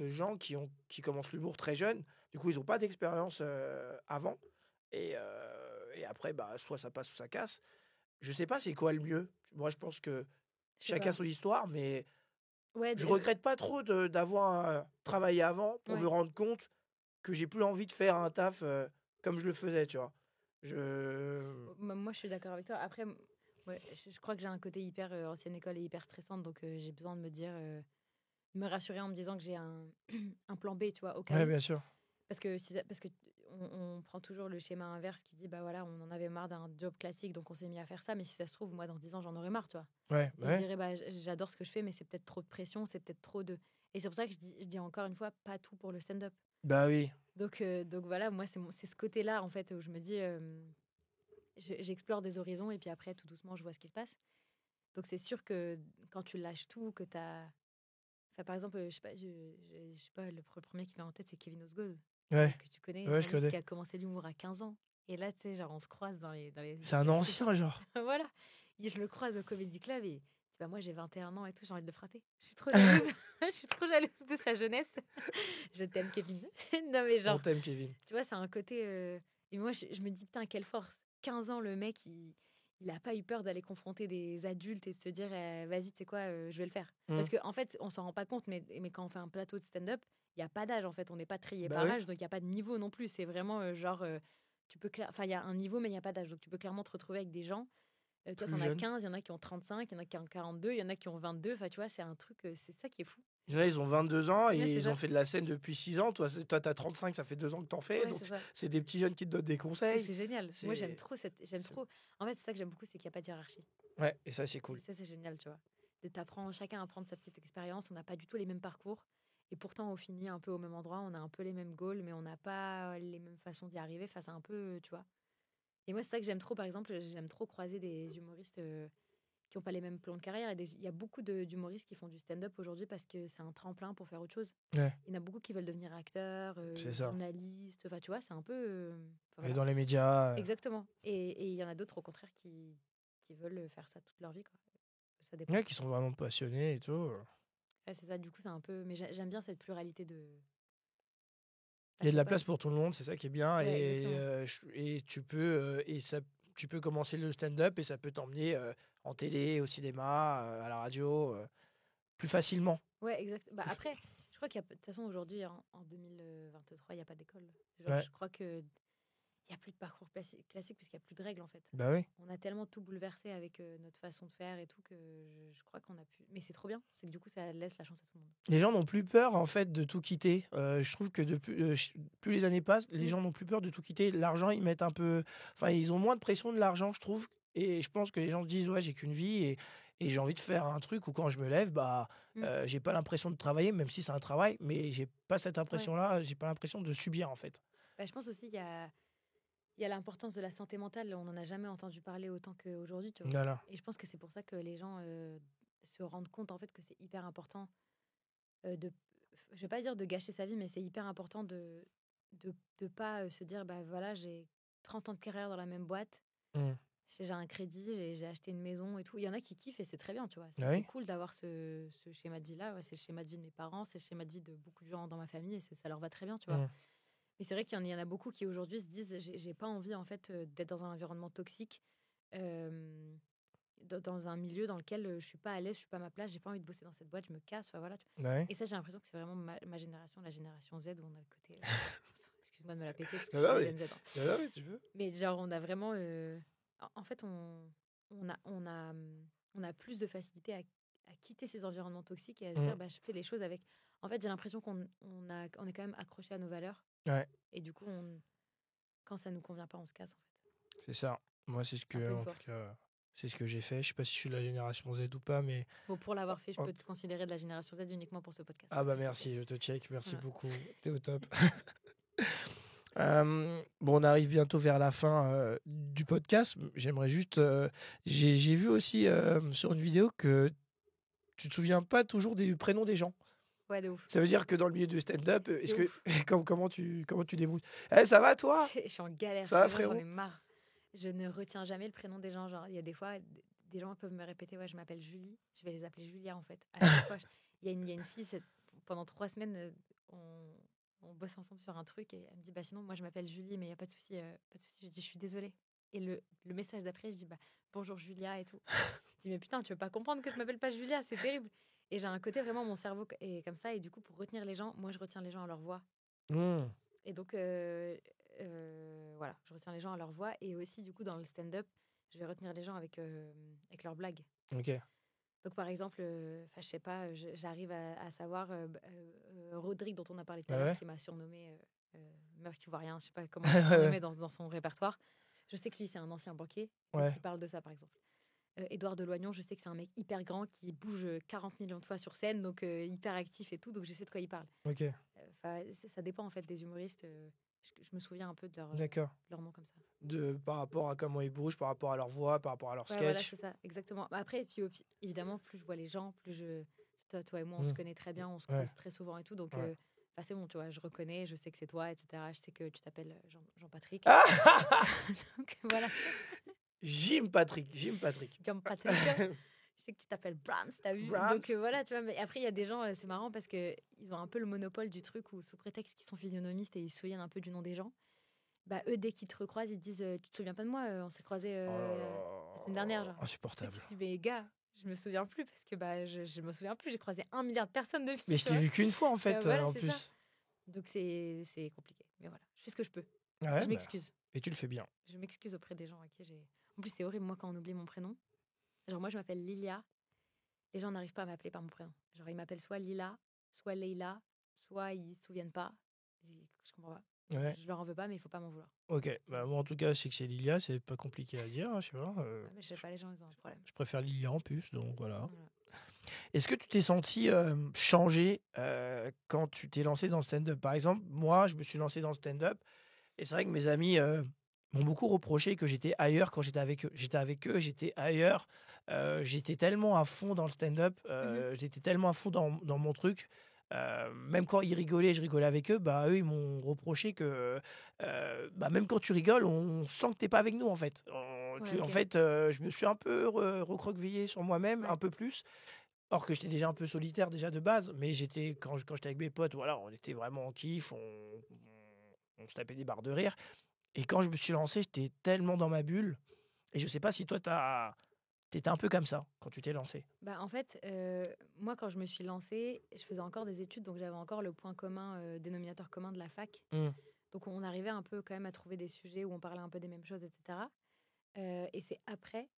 gens qui commencent l'humour très jeunes. Du coup, ils n'ont pas d'expérience avant. Et après, bah, soit ça passe, soit ça casse. Je sais pas c'est quoi le mieux. Moi, je pense que chacun son histoire, mais Ouais, je regrette pas trop d'avoir travaillé avant pour me rendre compte que j'ai plus envie de faire un taf comme je le faisais, tu vois. Moi, je suis d'accord avec toi. Après, ouais, je crois que j'ai un côté hyper ancienne école et hyper stressante, donc j'ai besoin de me dire, me rassurer en me disant que j'ai un, un plan B, tu vois, au cas Ouais, où. bien sûr. Parce que, parce que on prend toujours le schéma inverse qui dit, bah voilà, on en avait marre d'un job classique, donc on s'est mis à faire ça. Mais si ça se trouve, moi, dans 10 ans, j'en aurais marre, tu vois. Ouais, Et je dirais, bah, j'adore ce que je fais, mais c'est peut-être trop de pression, c'est peut-être trop de. Et c'est pour ça que je dis encore une fois, pas tout pour le stand-up. Bah oui. Donc voilà, moi, c'est ce côté-là, en fait, où je me dis, j'explore des horizons et puis après, tout doucement, je vois ce qui se passe. Donc c'est sûr que quand tu lâches tout, que tu as. Enfin, par exemple, je sais pas, le premier qui vient en tête, c'est Kevin Osgood, Ouais. que tu connais, Ouais, je connais. qui a commencé l'humour à 15 ans. Et là, tu sais, genre, on se croise dans les C'est un trucs. ancien, genre. Voilà. Et je le croise au Comedy Club et c'est pas moi, j'ai 21 ans et tout, j'ai envie de le frapper. Je suis trop jalouse. Je suis trop jalouse de sa jeunesse. Je t'aime, Kevin. Non, mais On genre, t'aime, Kevin. tu vois, c'est un côté. Et moi, je me dis, putain, quelle force. 15 ans, le mec, il a pas eu peur d'aller confronter des adultes et de se dire, vas-y, tu sais quoi, je vais le faire. Parce qu'en fait, on s'en rend pas compte, mais quand on fait un plateau de stand-up, il n'y a pas d'âge, en fait. On n'est pas trié Bah par oui. âge, donc il n'y a pas de niveau non plus. C'est vraiment genre. Tu peux Enfin, il y a un niveau, mais il n'y a pas d'âge. Donc tu peux clairement te retrouver avec des gens. Toi, Plus t'en as jeune. 15, il y en a qui ont 35, il y en a qui ont 42, il y en a qui ont 22. Enfin, tu vois, c'est un truc, c'est ça qui est fou. Il y en a, ils ont 22 ans et Ouais, c'est ils ont ça. fait de la scène depuis 6 ans. Toi, t'as 35, ça fait 2 ans que t'en fais. Ouais, Donc, c'est ça. c'est des petits jeunes qui te donnent des Et conseils. c'est génial. Moi, j'aime trop c'est- trop. En fait, c'est ça que j'aime beaucoup, c'est qu'il n'y a pas de hiérarchie. Ouais, et ça, c'est Et cool. ça, c'est génial, tu vois. Chacun apprend sa petite expérience. On n'a pas du tout les mêmes parcours. Et pourtant, on finit un peu au même endroit. On a un peu les mêmes goals, mais on n'a pas les mêmes façons d'y arriver. Enfin, c'est un peu, tu vois. Et moi, c'est ça que j'aime trop, par exemple. J'aime trop croiser des humoristes qui n'ont pas les mêmes plans de carrière. Il y a beaucoup d'humoristes qui font du stand-up aujourd'hui parce que c'est un tremplin pour faire autre chose. Ouais, Il y en a beaucoup qui veulent devenir acteurs, c'est ça. journalistes. Enfin, tu vois, c'est un peu. Et Voilà. dans les médias. Exactement. Et il y en a d'autres, au contraire, qui veulent faire ça toute leur vie, quoi. Ça dépend. Ouais, qui sont vraiment passionnés et tout. Ouais, c'est ça, du coup, c'est un peu. Mais j'aime bien cette pluralité de. Il y a de Je sais la pas. place pour tout le monde, c'est ça qui est bien. Ouais, Et, exactement. et tu peux tu peux commencer le stand-up et ça peut t'emmener en télé, au cinéma, à la radio, plus facilement. Ouais, exact. Bah, après, je crois qu'il y a. De toute façon, aujourd'hui, en 2023, il n'y a pas d'école. Genre, Ouais. je crois que. Il n'y a plus de parcours classique puisqu'il n'y a plus de règles, en fait. Bah oui. On a tellement tout bouleversé avec notre façon de faire et tout que je crois qu'on a pu. Mais c'est trop bien. C'est que du coup, ça laisse la chance à tout le monde. Les gens n'ont plus peur en fait de tout quitter. Je trouve que plus les années passent, les gens n'ont plus peur de tout quitter. L'argent, ils mettent un peu. Enfin, ils ont moins de pression de l'argent, je trouve. Et je pense que les gens se disent, ouais, j'ai qu'une vie et j'ai envie de faire un truc où quand je me lève, bah, j'ai pas l'impression de travailler, même si c'est un travail, mais j'ai pas cette impression-là. J'ai pas l'impression de subir en fait. Bah, je pense aussi il y a l'importance de la santé mentale. On n'en a jamais entendu parler autant qu'aujourd'hui, tu vois. Voilà. Et je pense que c'est pour ça que les gens se rendent compte en fait que c'est hyper important de, je vais pas dire de gâcher sa vie, mais c'est hyper important de pas se dire, bah voilà, j'ai 30 ans de carrière dans la même boîte, Mmh. j'ai un crédit, j'ai acheté une maison et tout. Il y en a qui kiffent et c'est très bien, tu vois. Ah C'est oui. cool d'avoir ce schéma de vie-là. Ouais, c'est le schéma de vie de mes parents, c'est le schéma de vie de beaucoup de gens dans ma famille et ça leur va très bien, tu vois. Mmh. Mais c'est vrai qu'il y en a beaucoup qui aujourd'hui se disent j'ai pas envie en fait d'être dans un environnement toxique, euh, dans un milieu dans lequel je suis pas à l'aise, je suis pas à ma place, j'ai pas envie de bosser dans cette boîte, je me casse, enfin voilà. Ouais. Et ça j'ai l'impression que c'est vraiment ma génération, la génération Z où on a le côté. Excuse-moi de me la péter parce que Non, je suis non, la mais, Gen Z. Hein. non, non, mais tu veux. Mais genre on a vraiment, en fait on a plus de facilité à quitter ces environnements toxiques et à se dire bah je fais les choses avec. En fait j'ai l'impression on est quand même accroché à nos valeurs. Ouais. Et du coup, quand ça nous convient pas, on se casse en fait. C'est ça. Moi, c'est ce C'est un peu que, une en tout force. cas, c'est ce que j'ai fait. Je sais pas si je suis de la génération Z ou pas, mais. Bon, pour l'avoir fait, je Oh. peux te considérer de la génération Z uniquement pour ce podcast. Ah bah merci, je te check. Merci Voilà. beaucoup. T'es au top. Bon, on arrive bientôt vers la fin du podcast. J'aimerais juste. J'ai vu aussi sur une vidéo que tu te souviens pas toujours des prénoms des gens. Ouais, de ouf. Ça veut dire que dans le milieu du stand-up, est-ce que ouf. comment tu débrouilles? Eh, ça va toi? Je suis en galère. Ça va, J'en frérot? ai marre. Je ne retiens jamais le prénom des gens. Genre, il y a des fois, des gens peuvent me répéter ouais, je m'appelle Julie. Je vais les appeler Julia en fait. À chaque fois, il y a une fille, pendant 3 semaines, on bosse ensemble sur un truc et elle me dit bah sinon, moi je m'appelle Julie, mais il n'y a pas de souci. Pas de souci. Je dis je suis désolée. Et le message d'après, je dis bonjour Julia et tout. Je dis mais putain, tu veux pas comprendre que je m'appelle pas Julia, c'est terrible. Et j'ai un côté vraiment, mon cerveau est comme ça. Et du coup, pour retenir les gens, moi, je retiens les gens à leur voix. Et donc, voilà, je retiens les gens à leur voix. Et aussi, du coup, dans le stand-up, je vais retenir les gens avec leurs blagues. Ok. Donc, par exemple, je sais pas, j'arrive à savoir Rodrigue, dont on a parlé tout à l'heure, qui m'a surnommé meuf qui voit rien, je sais pas comment il m'a surnommé dans son répertoire. Je sais que lui, c'est un ancien banquier qui parle de ça, par exemple. Édouard Deloignon, je sais que c'est un mec hyper grand qui bouge 40 millions de fois sur scène, donc hyper actif et tout, donc je sais de quoi il parle. Ok. Ça dépend en fait des humoristes. Je me souviens un peu de leur nom comme ça. Par rapport à comment ils bougent, par rapport à leur voix, par rapport à leur sketch. Voilà, c'est ça, exactement. Après, puis, évidemment, plus je vois les gens, plus toi et moi, on se connaît très bien, on se croise très souvent et tout, donc c'est bon, tu vois, je reconnais, je sais que c'est toi, etc. Je sais que tu t'appelles Jean-Patrick. Donc voilà. Jim Patrick. Je sais que tu t'appelles Brahms, t'as vu. Donc voilà, tu vois. Mais après, il y a des gens, c'est marrant parce qu'ils ont un peu le monopole du truc où, sous prétexte qu'ils sont physionomistes et ils se souviennent un peu du nom des gens, eux, dès qu'ils te recroisent, ils te disent tu te souviens pas de moi, on s'est croisés la semaine dernière. Genre. Insupportable. Tu te dis, mais gars, je me souviens plus parce que je me souviens plus. J'ai croisé 1 milliard de personnes depuis. Mais je t'ai vu qu'une fois en fait, voilà, en plus. Ça. Donc c'est compliqué. Mais voilà, je fais ce que je peux. Ah ouais, je m'excuse. Et tu le fais bien. Je m'excuse auprès des gens à qui j'ai. En plus, c'est horrible, moi, quand on oublie mon prénom. Genre, moi, je m'appelle Lilia. Les gens n'arrivent pas à m'appeler par mon prénom. Genre, ils m'appellent soit Lila, soit Leila, soit ils se souviennent pas. Je comprends pas. Ouais. Je leur en veux pas, mais il faut pas m'en vouloir. Ok, moi en tout cas, je sais que c'est Lilia, c'est pas compliqué à dire, je sais pas. Mais je sais pas, les gens, ils ont un problème. Je préfère Lilia en plus, donc voilà. Est-ce que tu t'es senti changé quand tu t'es lancé dans le stand-up? Par exemple, moi, je me suis lancé dans le stand-up, et c'est vrai que mes amis m'ont beaucoup reproché que j'étais ailleurs quand j'étais avec eux. J'étais ailleurs. J'étais tellement à fond dans le stand-up, j'étais tellement à fond dans mon truc. Même quand ils rigolaient, je rigolais avec eux, eux, ils m'ont reproché que même quand tu rigoles, on sent que t'es pas avec nous, en fait. En fait, je me suis un peu recroquevillé sur moi-même, un peu plus. Or que j'étais déjà un peu solitaire déjà de base, mais quand j'étais avec mes potes, voilà, on était vraiment en kiff, on se tapait des barres de rire. Et quand je me suis lancé, j'étais tellement dans ma bulle. Et je sais pas si toi, t'étais un peu comme ça quand tu t'es lancé. En fait, moi, quand je me suis lancée, je faisais encore des études, donc j'avais encore le point commun, dénominateur commun de la fac. Donc on arrivait un peu quand même à trouver des sujets où on parlait un peu des mêmes choses, etc. Et c'est après,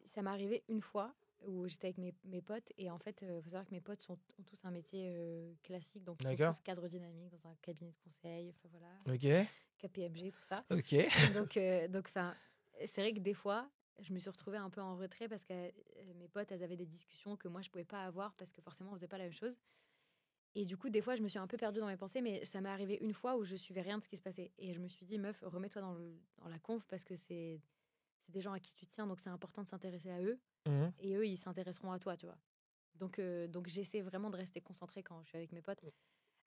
ça m'est arrivé une fois où j'étais avec mes potes. Et en fait, il faut savoir que mes potes ont tous un métier classique. Donc, ils sont tous cadres dynamiques dans un cabinet de conseil. Enfin, voilà. KPMG, tout ça. Donc, c'est vrai que des fois, je me suis retrouvée un peu en retrait parce que mes potes, elles avaient des discussions que moi, je ne pouvais pas avoir parce que forcément, on ne faisait pas la même chose. Et du coup, des fois, je me suis un peu perdue dans mes pensées, mais ça m'est arrivé une fois où je suivais rien de ce qui se passait. Et je me suis dit, meuf, remets-toi dans la conf parce que c'est des gens à qui tu tiens, donc c'est important de s'intéresser à eux. Et eux, ils s'intéresseront à toi, tu vois. Donc j'essaie vraiment de rester concentrée quand je suis avec mes potes.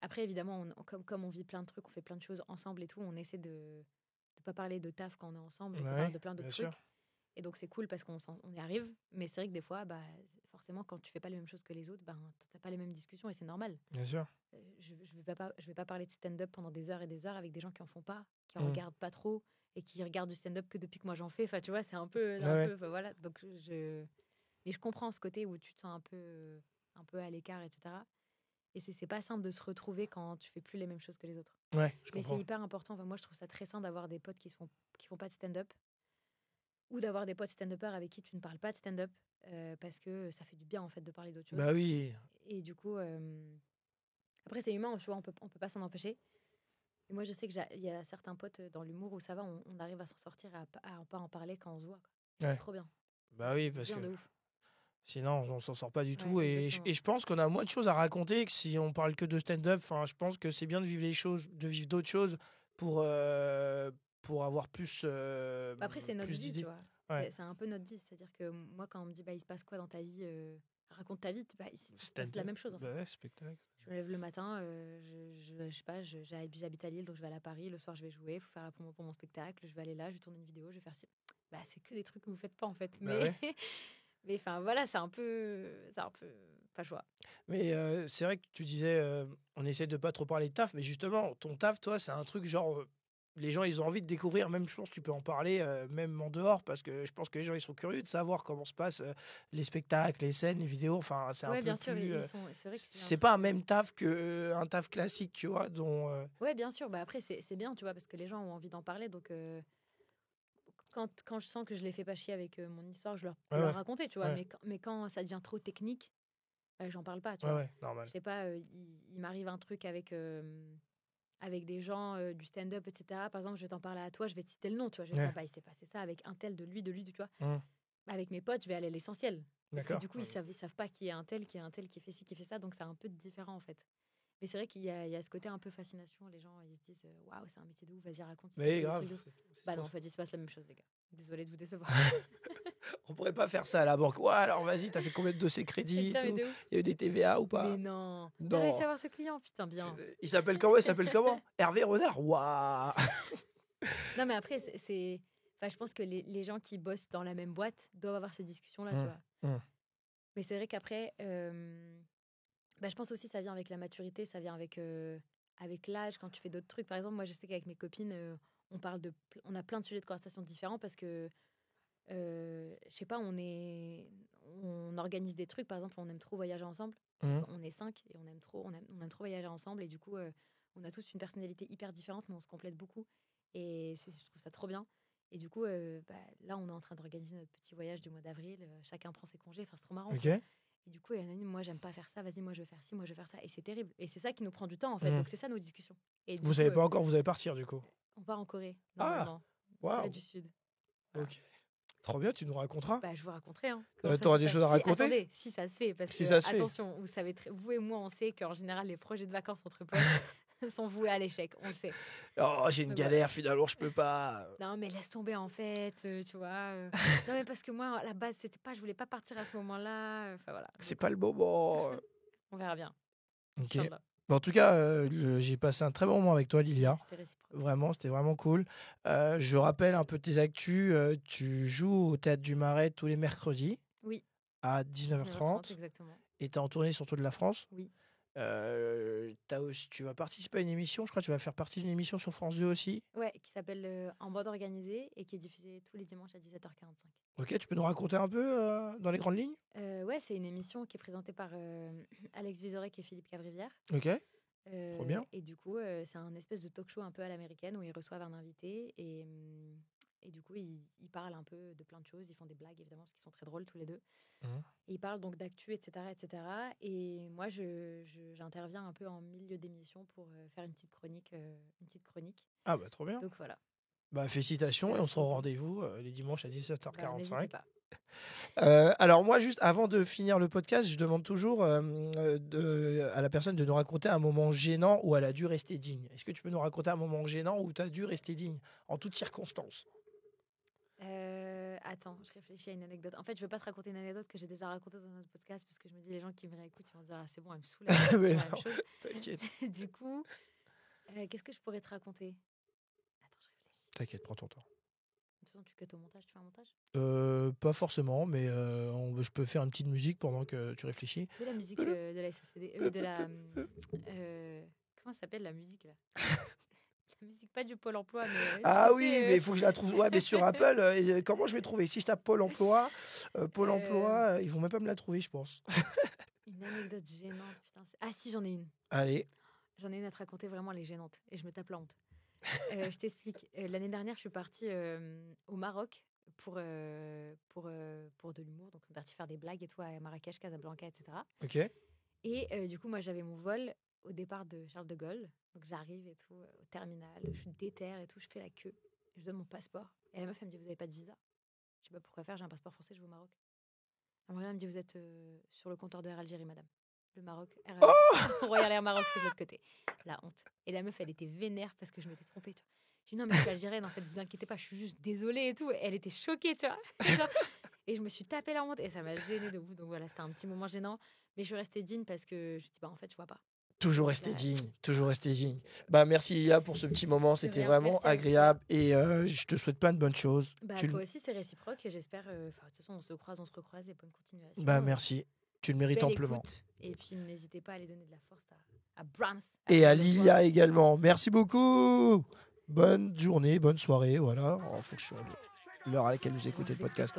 Après, évidemment, comme on vit plein de trucs, on fait plein de choses ensemble et tout, on essaie de ne pas parler de taf quand on est ensemble, on parle de plein d'autres trucs. Et donc, c'est cool parce qu'on y arrive. Mais c'est vrai que des fois, forcément, quand tu fais pas les mêmes choses que les autres, t'as pas les mêmes discussions et c'est normal. Bien sûr. Je vais pas parler de stand-up pendant des heures et des heures avec des gens qui en font pas, qui en regardent pas trop et qui regardent du stand-up que depuis que moi j'en fais. Enfin, tu vois, c'est un peu voilà. Donc, mais je comprends ce côté où tu te sens un peu à l'écart, etc. Et c'est pas simple de se retrouver quand tu fais plus les mêmes choses que les autres. Ouais, mais c'est hyper important. Enfin, moi, je trouve ça très sain d'avoir des potes qui font pas de stand-up. Ou d'avoir des potes stand-uppers avec qui tu ne parles pas de stand-up parce que ça fait du bien en fait de parler d'autres choses. Bah oui. Et du coup, après c'est humain, tu vois, on peut pas s'en empêcher. Et moi je sais qu'il y a certains potes dans l'humour où ça va, on arrive à s'en sortir, à pas en parler quand on se voit. Quoi. C'est trop bien. Bah oui, parce bien que de ouf. Sinon on s'en sort pas du tout. Et je pense qu'on a moins de choses à raconter que si on parle que de stand-up. Enfin, je pense que c'est bien de vivre les choses, de vivre d'autres choses pour avoir plus. Après c'est notre vie, tu vois. Ouais. C'est un peu notre vie. C'est-à-dire que moi, quand on me dit il se passe quoi dans ta vie, raconte ta vie, il se passe la même chose. En fait. Ouais, spectacle. Je me lève le matin, je sais pas, j'habite à Lille, donc je vais aller à Paris. Le soir, je vais jouer, il faut faire la promo pour mon spectacle. Je vais aller là, je vais tourner une vidéo, je vais faire ci. C'est que des trucs que vous faites pas en fait. Mais enfin voilà, c'est un peu pas choix. Mais c'est vrai que tu disais, on essaie de pas trop parler de taf, mais justement, ton taf, toi, c'est un truc genre les gens, ils ont envie de découvrir. Même, je pense, tu peux en parler, même en dehors, parce que je pense que les gens, ils sont curieux de savoir comment se passent les spectacles, les scènes, les vidéos. Enfin, c'est un peu bien sûr, plus. c'est vrai que C'est pas un même taf qu'un taf classique, tu vois. Dont. Ouais, bien sûr. Bah après, c'est bien, tu vois, parce que les gens ont envie d'en parler. Donc, quand je sens que je les fais pas chier avec mon histoire, je peux leur raconter, tu vois. Mais quand ça devient trop technique, j'en parle pas, tu vois. Normal. Je sais pas, il m'arrive un truc avec des gens du stand-up, etc. Par exemple, je vais t'en parler à toi, je vais te citer le nom, tu vois. Je vais te dire, bah, il s'est passé ça avec un tel, de lui, tu vois. Avec mes potes, je vais aller à l'essentiel. Parce que du coup, ils savent pas qui est un tel, qui fait ci, qui fait ça. Donc, c'est un peu différent, en fait. Mais c'est vrai qu'il y a ce côté un peu fascination. Les gens, ils se disent, waouh, c'est un métier de ouf, vas-y, raconte. Mais grave. Bah non, en fait, il se passe la même chose, les gars. Désolée de vous décevoir. On pourrait pas faire ça à la banque. Ouais, alors vas-y, t'as fait combien de dossiers crédits et tout. Il y a eu des TVA ou pas? Mais non. T'as réussi à avoir ce client, putain, bien. Il s'appelle comment? Hervé Renard. Waouh. Non, mais après, je pense que les gens qui bossent dans la même boîte doivent avoir ces discussions-là, tu vois. Mais c'est vrai qu'après, je pense aussi que ça vient avec la maturité, ça vient avec l'âge, quand tu fais d'autres trucs. Par exemple, moi, je sais qu'avec mes copines, on a plein de sujets de conversation différents parce que, je sais pas, on organise des trucs. Par exemple, on aime trop voyager ensemble. On est 5 et on aime trop voyager ensemble. Et du coup, on a tous une personnalité hyper différente, mais on se complète beaucoup. Et je trouve ça trop bien. Et du coup, là, on est en train d'organiser notre petit voyage du mois d'avril. Chacun prend ses congés. Enfin, c'est trop marrant. Okay. Et du coup, il y en a une, moi, j'aime pas faire ça. Vas-y, moi, je veux faire ci, moi, je veux faire ça. Et c'est terrible. Et c'est ça qui nous prend du temps, en fait. Donc, c'est ça nos discussions. Et vous savez pas encore, vous allez partir, du coup? On part en Corée, normalement. Corée du Sud. Voilà. Ok. Trop bien, tu nous raconteras. Je vous raconterai. Hein, t'auras des choses à raconter? Attendez, si ça se fait. Parce que, attention, vous savez, vous et moi, on sait qu'en général, les projets de vacances entre potes sont voués à l'échec, on le sait. Oh, j'ai une galère, finalement, je peux pas. Non, mais laisse tomber, en fait, tu vois. Non, mais parce que moi, à la base, je voulais pas partir à ce moment-là. Enfin, voilà. C'est pas le moment. On verra bien. Ok. En tout cas, j'ai passé un très bon moment avec toi, Lilia. C'était réciproque. Vraiment, c'était vraiment cool. Je rappelle un peu tes actus. Tu joues au Théâtre du Marais tous les mercredis. Oui. À 19h30. Exactement. Et tu es en tournée sur toute la France. Oui. Tu vas participer à une émission, je crois que tu vas faire partie d'une émission sur France 2 aussi. Ouais, qui s'appelle En bande organisée et qui est diffusée tous les dimanches à 17h45. Ok, tu peux nous raconter un peu dans les grandes lignes? Ouais, c'est une émission qui est présentée par Alex Vizorek et Philippe Cavrivière. Ok, trop bien. Et du coup, c'est un espèce de talk show un peu à l'américaine où ils reçoivent un invité et du coup, ils parlent un peu de plein de choses. Ils font des blagues, évidemment, parce qu'ils sont très drôles tous les deux. Et ils parlent donc d'actu, etc., etc. Et moi, j'interviens un peu en milieu d'émission pour faire une petite chronique. Ah bah trop bien. Donc voilà. Bah félicitations et on sera au rendez-vous les dimanches à 17h45. N'hésitez pas. Alors moi, juste avant de finir le podcast, je demande toujours à la personne de nous raconter un moment gênant où elle a dû rester digne. Est-ce que tu peux nous raconter un moment gênant où tu as dû rester digne en toutes circonstances? Attends, je réfléchis à une anecdote. En fait, je veux pas te raconter une anecdote que j'ai déjà racontée dans notre podcast parce que je me dis les gens qui me réécoutent ils vont se dire ah, c'est bon, elle me saoule. Mais non, t'inquiète. Du coup, qu'est-ce que je pourrais te raconter? Attends, je réfléchis. T'inquiète, prends ton temps. De toute façon, tu cuts au montage, tu fais un montage? Pas forcément, mais je peux faire une petite musique pendant que tu réfléchis. De la musique de la SACD, de la comment ça s'appelle la musique là? La musique, pas du Pôle emploi, mais ah oui, mais il faut que je la trouve. Ouais, mais sur Apple, comment je vais trouver? Si je tape Pôle emploi, ils vont même pas me la trouver, je pense. Une anecdote gênante, putain. Ah si, j'en ai une. Allez. J'en ai une à te raconter, vraiment, elle est gênante. Et je me tape la honte. Je t'explique. L'année dernière, je suis partie au Maroc pour de l'humour. Donc, on est parti faire des blagues et tout à Marrakech, Casablanca, etc. Ok. Et du coup, moi, j'avais mon vol au départ de Charles de Gaulle. Donc, j'arrive et tout au terminal. Je suis déterre et tout. Je fais la queue. Je donne mon passeport. Et la meuf, elle me dit, vous n'avez pas de visa? Je sais pas pourquoi faire. J'ai un passeport français, je vais au Maroc. Elle me dit, vous êtes sur le comptoir de Air Algérie, madame. Le Maroc, Royal Air Maroc, c'est de l'autre côté. La honte. Et la meuf, elle était vénère parce que je m'étais trompée. Tu vois. Je dis non, mais je suis algérienne, en fait, vous inquiétez pas, je suis juste désolée et tout. Elle était choquée, tu vois. Et je me suis tapé la honte et ça m'a gênée de bout. Donc voilà, c'était un petit moment gênant. Mais je suis restée digne parce que je dis, en fait, je vois pas. Toujours rester digne, toujours rester digne. Bah merci Lilia pour ce petit moment, c'était vraiment agréable et je te souhaite plein de bonnes choses. Toi aussi, c'est réciproque et j'espère. De toute façon, on se croise et bonne continuation. Bah merci, tu le mérites amplement. Et puis n'hésitez pas à aller donner de la force à Brahms. Et à Lilia également. Merci beaucoup. bonne journée, bonne soirée, voilà, en fonction de l'heure à laquelle vous écoutez le podcast.